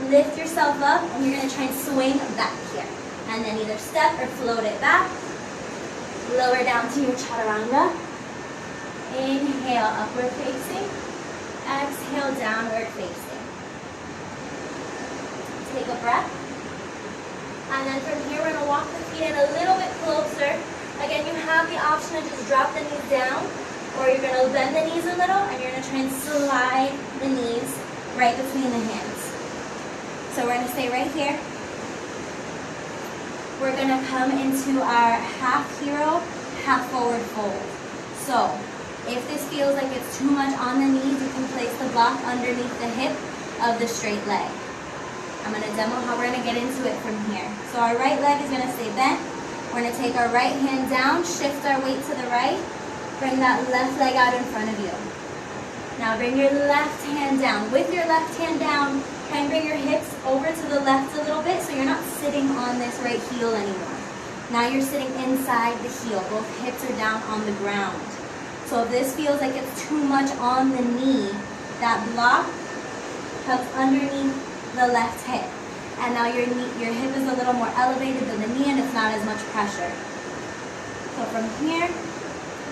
Lift yourself up, and you're going to try and swing back here. And then either step or float it back. Lower down to your chaturanga. Inhale, upward facing. Exhale, downward facing. Take a breath. And then from here, we're going to walk the feet in a little bit closer. Again, you have the option to just drop the knees down, or you're going to bend the knees a little, and you're going to try and slide the knees right between the hands. So we're going to stay right here. We're going to come into our half hero, half forward fold. So if this feels like it's too much on the knees, you can place the block underneath the hip of the straight leg. I'm going to demo how we're going to get into it from here. So our right leg is going to stay bent. We're going to take our right hand down, shift our weight to the right, bring that left leg out in front of you. Now bring your left hand down. With your left hand down, try and bring your hips over to the left a little bit so you're not sitting on this right heel anymore. Now you're sitting inside the heel. Both hips are down on the ground. So if this feels like it's too much on the knee, that block comes underneath the left hip. And now your hip is a little more elevated than the knee and it's not as much pressure. So from here,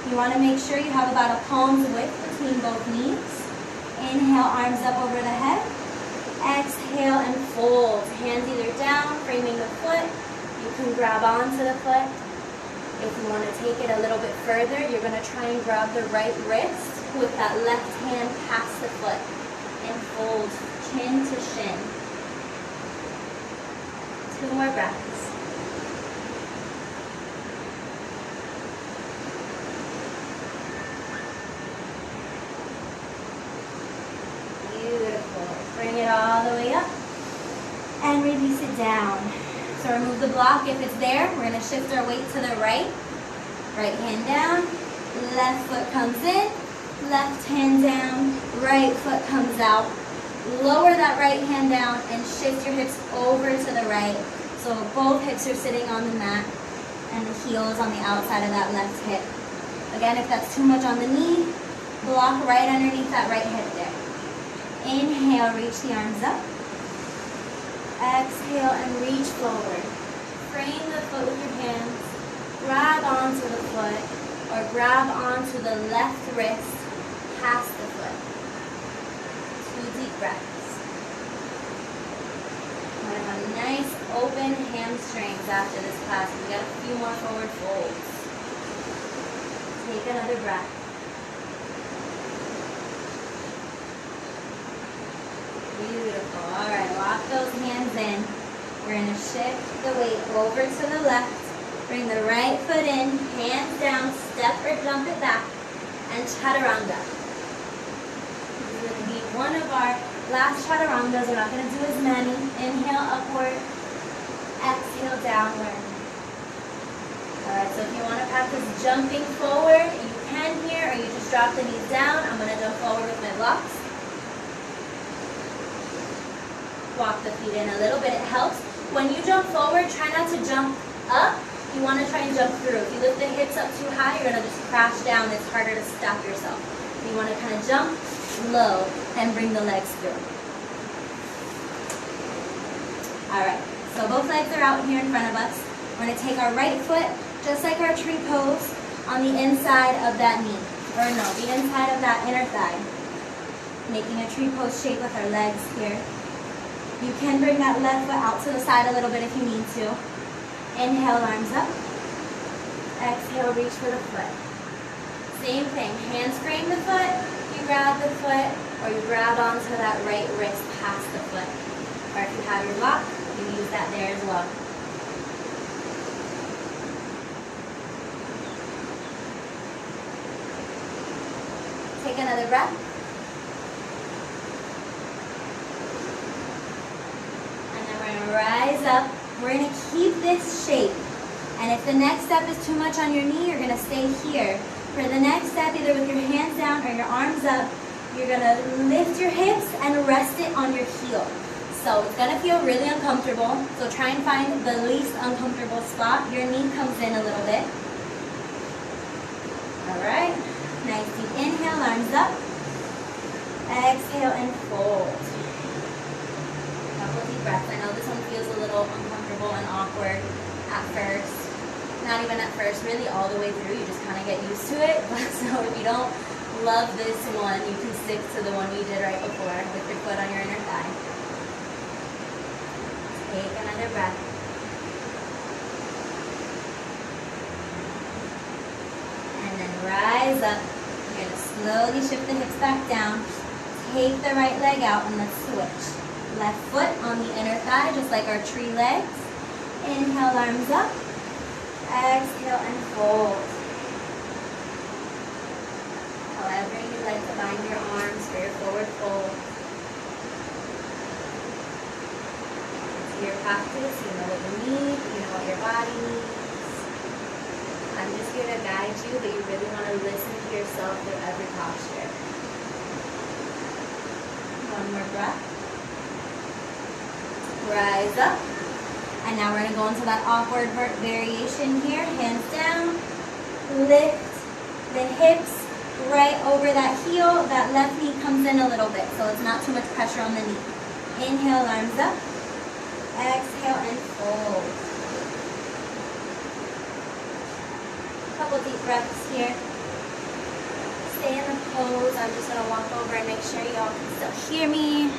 you want to make sure you have about a palm's width between both knees. Inhale, arms up over the head. Exhale and fold. Hands either down, framing the foot. You can grab onto the foot. If you want to take it a little bit further, you're going to try and grab the right wrist with that left hand past the foot. And fold chin to shin. 2 more breaths. Bring it all the way up and release it down. So remove the block if it's there. We're going to shift our weight to the right. Right hand down, left foot comes in, left hand down, right foot comes out. Lower that right hand down and shift your hips over to the right. So both hips are sitting on the mat and the heel is on the outside of that left hip. Again, if that's too much on the knee, block right underneath that right hip there. Inhale, reach the arms up. Exhale and reach forward. Frame the foot with your hands. Grab onto the foot or grab onto the left wrist past the foot. 2 deep breaths. We're going to have nice open hamstrings after this class. We've got a few more forward folds. Take another breath. Beautiful. All right, lock those hands in. We're going to shift the weight over to the left. Bring the right foot in, hands down, step or jump it back, and chaturanga. This is going to be one of our last chaturangas. We're not going to do as many. Inhale, upward. Exhale, downward. All right, so if you want to practice jumping forward, you can here, or you just drop the knees down. I'm going to jump forward with my blocks. Walk the feet in a little bit. It helps. When you jump forward, try not to jump up. You want to try and jump through. If you lift the hips up too high, you're going to just crash down. It's harder to stop yourself. You want to kind of jump low and bring the legs through. All right. So both legs are out here in front of us. We're going to take our right foot, just like our tree pose, on the inside of that knee. Or no, the inside of that inner thigh. Making a tree pose shape with our legs here. You can bring that left foot out to the side a little bit if you need to. Inhale, arms up. Exhale, reach for the foot. Same thing, hands frame the foot, you grab the foot, or you grab onto that right wrist past the foot. Or if you have your block, you can use that there as well. Take another breath. Rise up. We're going to keep this shape. And if the next step is too much on your knee, you're going to stay here. For the next step, either with your hands down or your arms up, you're going to lift your hips and rest it on your heel. So it's going to feel really uncomfortable. So try and find the least uncomfortable spot. Your knee comes in a little bit. All right. Nice deep inhale, arms up. Exhale and fold. Deep breaths. I know this one feels a little uncomfortable and awkward at first. Not even at first, really all the way through. You just kind of get used to it. So if you don't love this one, you can stick to the one we did right before with your foot on your inner thigh. Take another breath. And then rise up. You're going to slowly shift the hips back down. Take the right leg out and let's switch. Left foot on the inner thigh, just like our tree legs. Inhale, arms up. Exhale and fold. However you like to bind your arms for your forward fold. to your practice. You know what you need. You know what your body needs. I'm just here to guide you, but you really want to listen to yourself through every posture. One more breath. Rise up. And now we're going to go into that awkward variation here. Hands down. Lift the hips right over that heel. That left knee comes in a little bit, so it's not too much pressure on the knee. Inhale, arms up. Exhale and fold. Couple deep breaths here. Stay in the pose. I'm just going to walk over and make sure y'all can still hear me.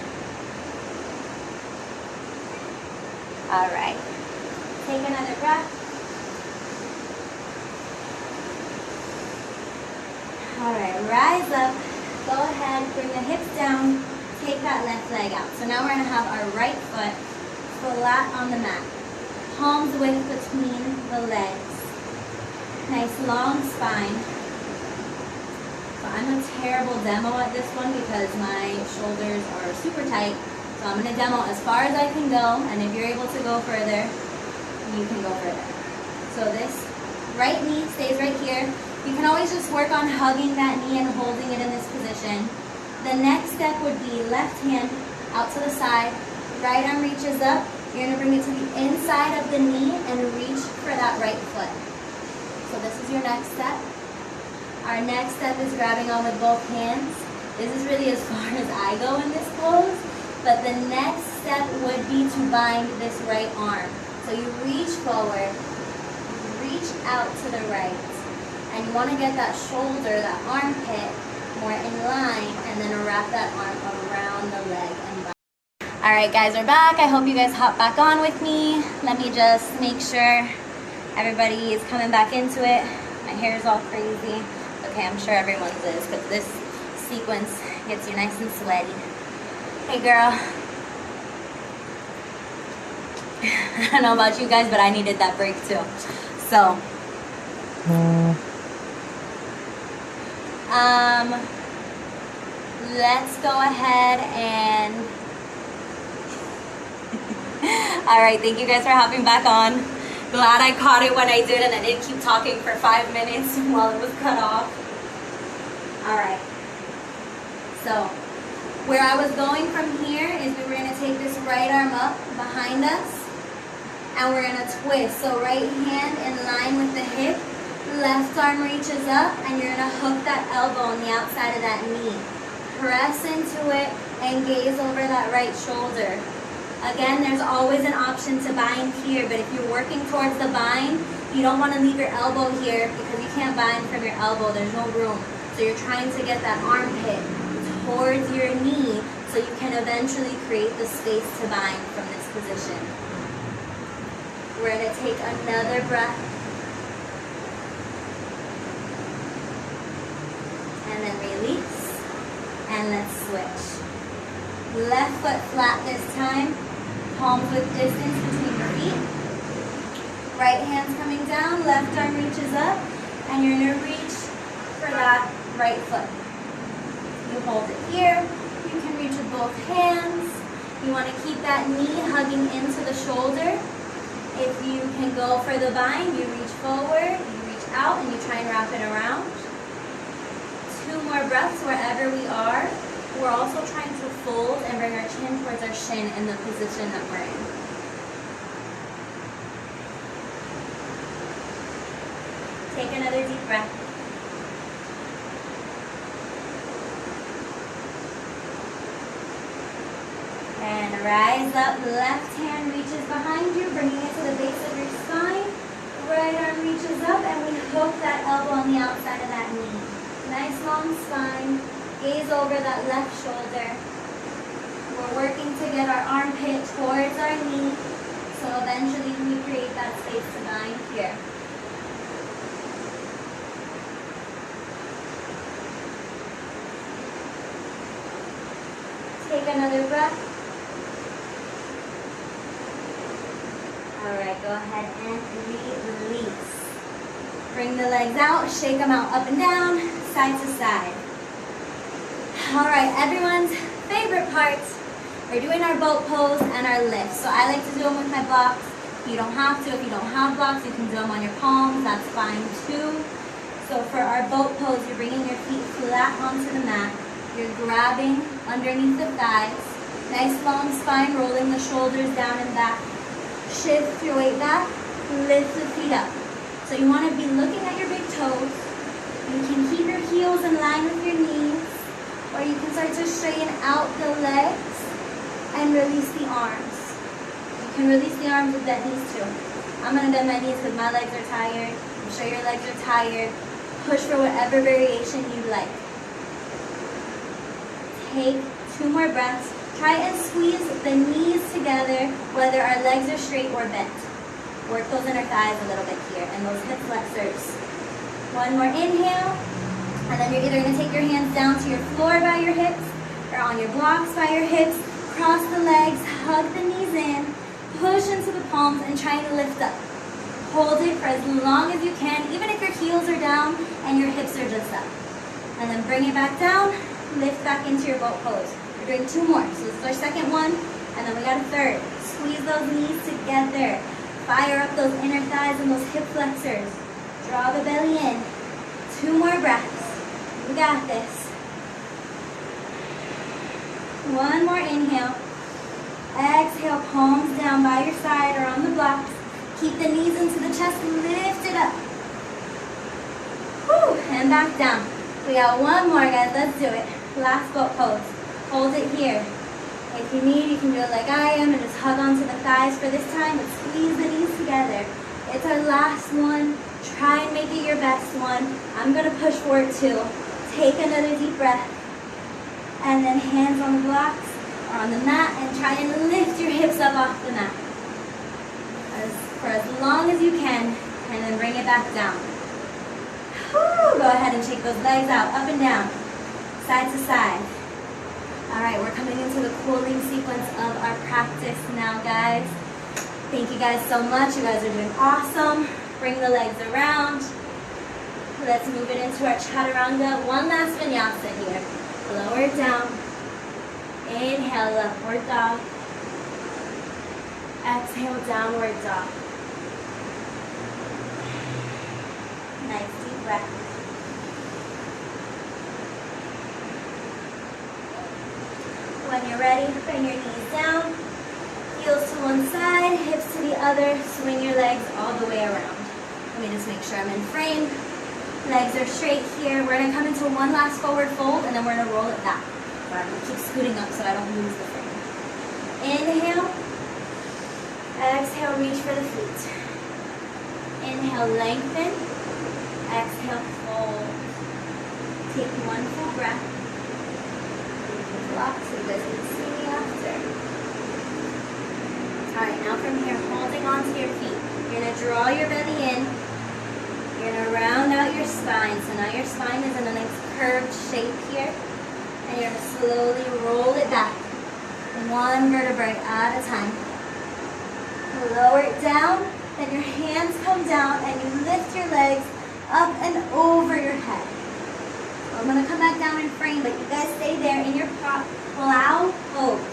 All right. Take another breath. All right, rise up. Go ahead, bring the hips down. Take that left leg out. So now we're going to have our right foot flat on the mat. Palms width between the legs. Nice long spine. So I'm a terrible demo at this one because my shoulders are super tight. So I'm going to demo as far as I can go, and if you're able to go further, you can go further. So this right knee stays right here. You can always just work on hugging that knee and holding it in this position. The next step would be left hand out to the side, right arm reaches up. You're going to bring it to the inside of the knee and reach for that right foot. So this is your next step. Our next step is grabbing on with both hands. This is really as far as I go in this pose, but the next step would be to bind this right arm. So you reach forward, reach out to the right, and you want to get that shoulder, that armpit, more in line, and then wrap that arm around the leg and bind. All right, guys, we're back. I hope you guys hop back on with me. Let me just make sure everybody is coming back into it. My hair is all crazy. Okay, I'm sure everyone's is, because this sequence gets you nice and sweaty. Hey, girl. I don't know about you guys, but I needed that break too. So, let's go ahead and all right, thank you guys for hopping back on. Glad I caught it when I did and I didn't keep talking for 5 minutes while it was cut off. All right, so where I was going from here is we were going to take this right arm up behind us and we're going to twist. So right hand in line with the hip, left arm reaches up, and you're going to hook that elbow on the outside of that knee. Press into it and gaze over that right shoulder. Again, there's always an option to bind here, but if you're working towards the bind, you don't want to leave your elbow here because you can't bind from your elbow. There's no room. So you're trying to get that armpit towards your knee so you can eventually create the space to bind from this position. We're going to take another breath. And then release. And let's switch. Left foot flat this time. Palms with distance between your feet. Right hand's coming down, left arm reaches up, and you're going to reach for that right foot. You hold it here. You can reach with both hands. You want to keep that knee hugging into the shoulder. If you can go for the bind, you reach forward, you reach out, and you try and wrap it around. 2 more breaths wherever we are. We're also trying to fold and bring our chin towards our shin in the position that we're in. Take another deep breath. And rise up. Left hand reaches behind you, bringing it to the base of your spine. Right arm reaches up, and we hook that elbow on the outside of that knee. Nice long spine. Gaze over that left shoulder. We're working to get our armpit towards our knee, so eventually we create that space to bind here. Take another breath. All right, go ahead and release. Bring the legs out, shake them out up and down, side to side. All right, everyone's favorite part, We're doing our boat pose and our lifts. So I like to do them with my blocks. You don't have to. If you don't have blocks, you can do them on your palms. That's fine too. So for our boat pose, you're bringing your feet flat onto the mat. You're grabbing underneath the thighs. Nice long spine, rolling the shoulders down and back. Shift your weight back, lift the feet up. So you want to be looking at your big toes. You can keep your heels in line with your knees, or you can start to straighten out the legs and release the arms. You can release the arms with that knees too. I'm going to bend my knees because my legs are tired. I'm sure your legs are tired. Push for whatever variation you like. Take 2 more breaths. Try and squeeze the knees together, whether our legs are straight or bent. Work those inner thighs a little bit here and those hip flexors. 1 more inhale, and then you're either going to take your hands down to your floor by your hips or on your blocks by your hips. Cross the legs, hug the knees in, push into the palms, and try and lift up. Hold it for as long as you can, even if your heels are down and your hips are just up. And then bring it back down, lift back into your boat pose. We're doing 2 more. So this is our second one, and then we got a third. Squeeze those knees together. Fire up those inner thighs and those hip flexors. Draw the belly in. 2 more breaths. You got this. 1 more inhale. Exhale, palms down by your side or on the blocks. Keep the knees into the chest, lift it up. Whew, and back down. We got 1 more, guys. Let's do it. Last boat pose. Hold it here. If you need, you can do it like I am and just hug onto the thighs for this time, but squeeze the knees together. It's our last one. Try and make it your best one. I'm going to push for it too. Take another deep breath. And then hands on the blocks or on the mat and try and lift your hips up off the mat. For as long as you can, and then bring it back down. Whew, go ahead and shake those legs out, up and down, side to side. All right, we're coming into the cooling sequence of our practice now, guys. Thank you guys so much. You guys are doing awesome. Bring the legs around. Let's move it into our chaturanga. 1 last vinyasa here. Lower down. Inhale, upward dog. Exhale, downward dog. Nice deep breath. When you're ready, bring your knees down, heels to one side, hips to the other, swing your legs all the way around. Let me just make sure I'm in frame. Legs are straight here. We're going to come into 1 last forward fold, and then we're going to roll it back. I'm going to keep scooting up so I don't lose the frame. Inhale. Exhale, reach for the feet. Inhale, lengthen. Exhale, fold. Take 1 full breath. Block so you guys can see me after. Alright, now from here, holding onto your feet. You're going to draw your belly in. You're going to round out your spine. So now your spine is in a nice curved shape here. And you're going to slowly roll it back. 1 vertebrae at a time. Lower it down, then your hands come down and you lift your legs up and over your head. I'm going to come back down in frame, but you guys stay there in your plow pose.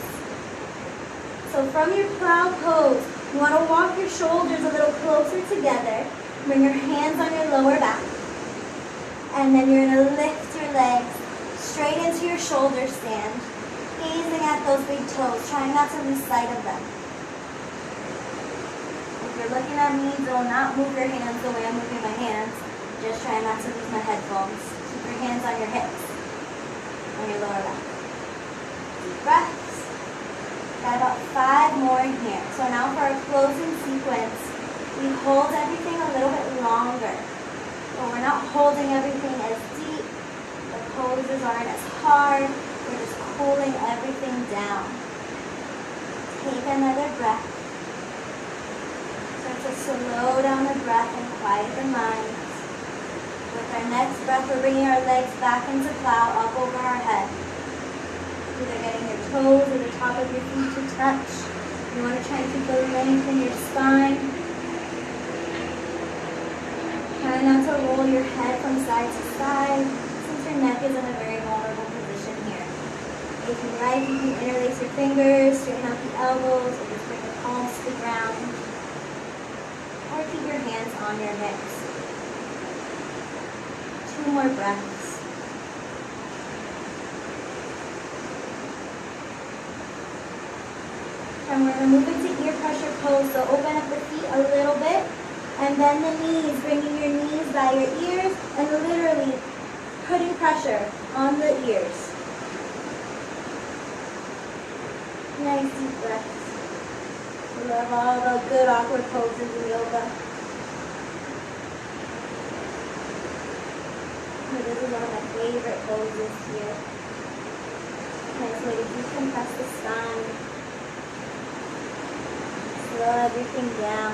So from your plow pose, you want to walk your shoulders a little closer together. Bring your hands on your lower back. And then you're going to lift your legs straight into your shoulder stand, gazing at those big toes, trying not to lose sight of them. If you're looking at me, do not move your hands the way I'm moving my hands. Just try not to lose my headphones. Keep your hands on your hips, on your lower back. Deep breaths. Got about 5 more in here. So now for our closing sequence, we hold everything a little bit longer. But we're not holding everything as deep. The poses aren't as hard. We're just cooling everything down. Take another breath. Start to slow down the breath and quiet the mind. With our next breath, we're bringing our legs back into plow, up over our head. Either getting your toes or the top of your feet to touch. You want to try and keep the length in your spine. Try not to roll your head from side to side, since your neck is in a very vulnerable position here. If you like, you can interlace your fingers, straighten out the elbows, or just bring the palms to the ground. Or keep your hands on your hips. 2 more breaths. And we're going to move into ear pressure pose. So open up the feet a little bit. And bend the knees, bringing your knees by your ears and literally putting pressure on the ears. Nice deep breaths. We love all the good awkward poses in yoga. This is one of my favorite poses here. Nice way to decompress the spine. Slow everything down.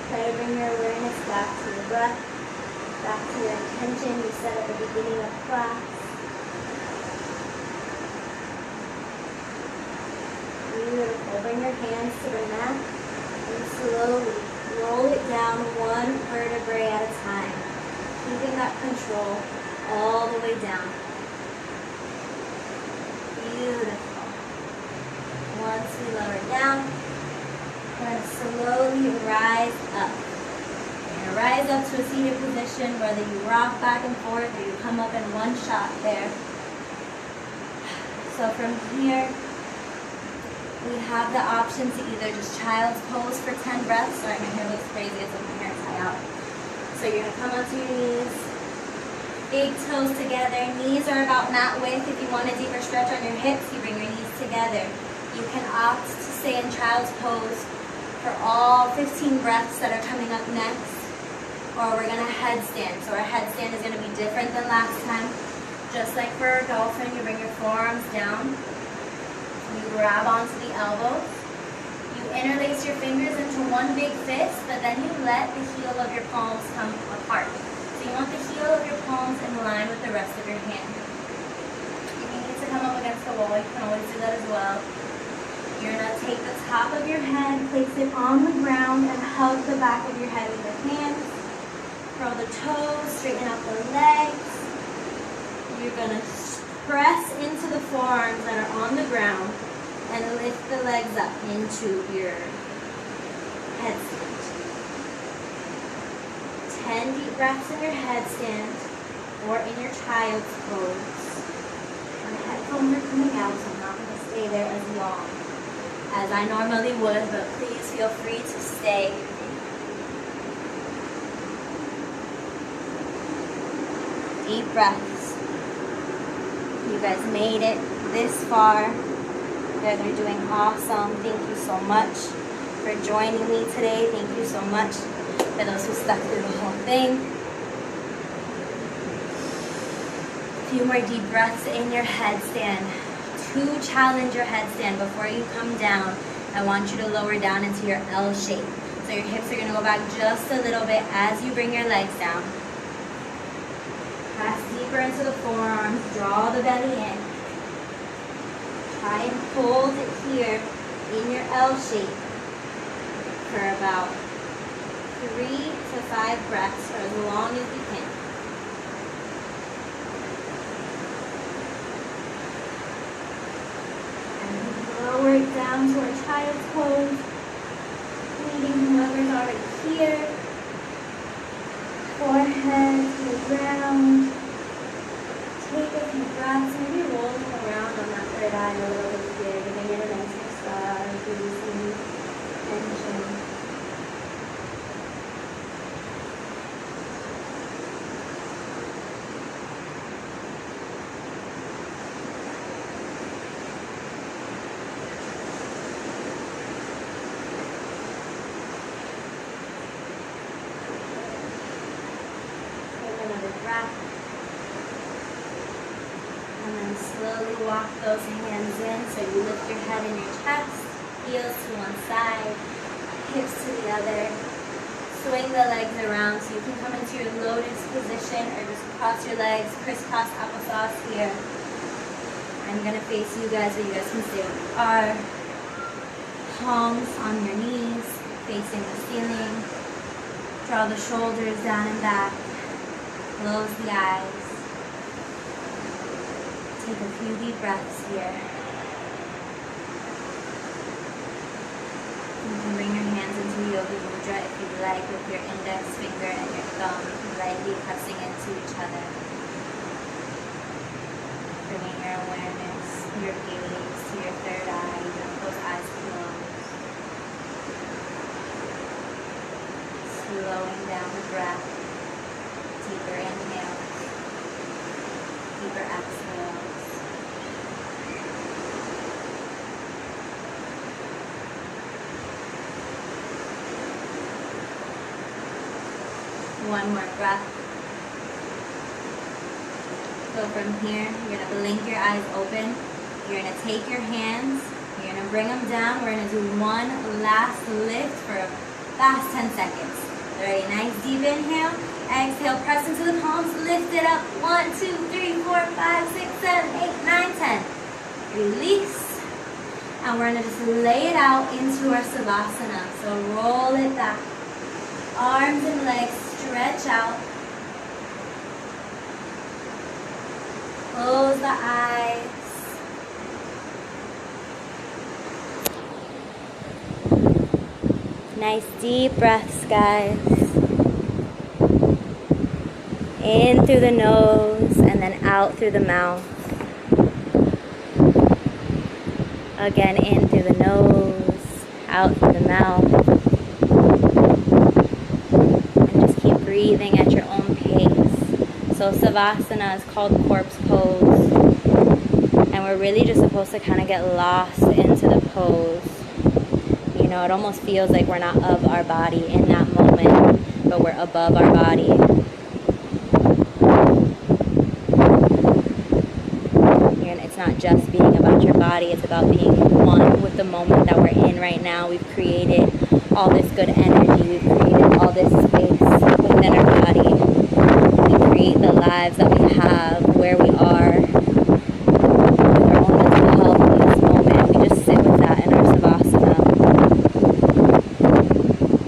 Try to bring your awareness back to your breath, back to your intention you set at the beginning of class. Beautiful. Bring your hands to the mat and slowly roll it down 1 vertebrae at a time, keeping that control all the way down. Beautiful. Once we lower down, we're going to slowly rise up. You're going to rise up to a seated position, whether you rock back and forth or you come up in one shot there. So from here, we have the option to either just child's pose for 10 breaths. Sorry, my hair looks crazy, it's like my hair tie out. So you're going to come onto your knees, big toes together. Knees are about mat width. If you want a deeper stretch on your hips, you bring your knees together. You can opt to stay in child's pose for all 15 breaths that are coming up next, or we're going to headstand. So our headstand is going to be different than last time. Just like for a dolphin, you bring your forearms down, you grab onto the elbows, you interlace your fingers into one big fist, but then you let the heel of your palms come apart. So you want the heel of your palms in line with the rest of your hand. If you need to come up against the wall, you can always do that as well. You're going to take the top of your head, place it on the ground, and hug the back of your head with your hands. Curl the toes, straighten out the legs. You're going to press into the forearms that are on the ground and lift the legs up into your headstand. 10 deep breaths in your headstand or in your child's pose. My headphones are coming out, so I'm not going to stay there as long as I normally would, but please feel free to stay. Deep breaths. You guys made it this far. You guys are doing awesome. Thank you so much for joining me today. Thank you so much for those who stuck through the whole thing. A few more deep breaths in your headstand. To challenge your headstand before you come down, I want you to lower down into your L shape. So your hips are going to go back just a little bit as you bring your legs down. Press deeper into the forearms, draw the belly in. Try and hold it here in your L shape for about 3 to 5 breaths, or as long as you can. Lower it down to our child's pose, leading whoever's already here. Forehead to the ground. Take a few breaths, maybe rolling around on that third eye a little bit here, giving it a nice massage, releasing tension. And then slowly walk those hands in. So you lift your head and your chest, heels to one side, hips to the other. Swing the legs around so you can come into your lotus position or just cross your legs, crisscross applesauce here. I'm going to face you guys so you guys can stay where you are. Palms on your knees, facing the ceiling. Draw the shoulders down and back. Close the eyes. Take a few deep breaths here. You can bring your hands into Yoga Mudra if you'd like, with your index finger and your thumb lightly pressing into each other. Bringing your awareness, your gaze to your third eye, even with those eyes closed. Slowing down the breath. Deeper inhales, deeper exhales. One more breath. So from here, you're going to blink your eyes open. You're going to take your hands, you're going to bring them down. We're going to do one last lift for a fast 10 seconds. Ready? Nice deep inhale. Exhale, press into the palms, lift it up. 1, 2, 3, 4, 5, 6, 7, 8, 9, 10. Release. And we're going to just lay it out into our Savasana. So roll it back. Arms and legs stretch out. Close the eyes. Nice deep breaths, guys. In through the nose and then out through the mouth. Again, in through the nose, out through the mouth. And just keep breathing at your own pace. So Savasana is called corpse pose. And we're really just supposed to kind of get lost into the pose. You know, it almost feels like we're not of our body in that moment, but we're above our body. And it's not just being about your body, it's about being one with the moment that we're in right now. We've created all this good energy, we've created all this space within our body. We create the lives that we have, where we are, with our own mental health in this moment. We just sit with that in our Savasana.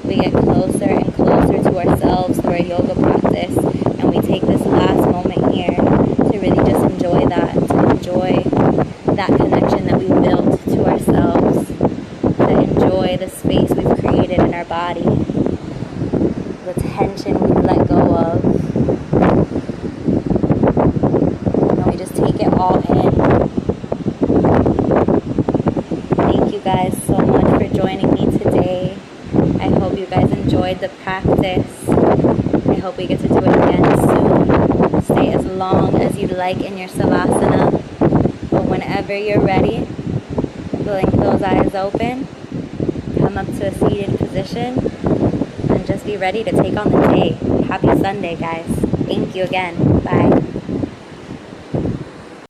We get closer and closer to ourselves through our yoga practice, and we take this last moment here to really just enjoy that, to enjoy that connection that we built to ourselves, to enjoy the space we've created in our body, the tension we've let go of, and we just take it all in. Thank you guys so much for joining me today. I hope you guys enjoyed the practice. I hope we get to do it again soon. Stay as long as you'd like in your Savasana. But whenever you're ready, blink those eyes open. Come up to a seated position. And just be ready to take on the day. Happy Sunday, guys. Thank you again. Bye.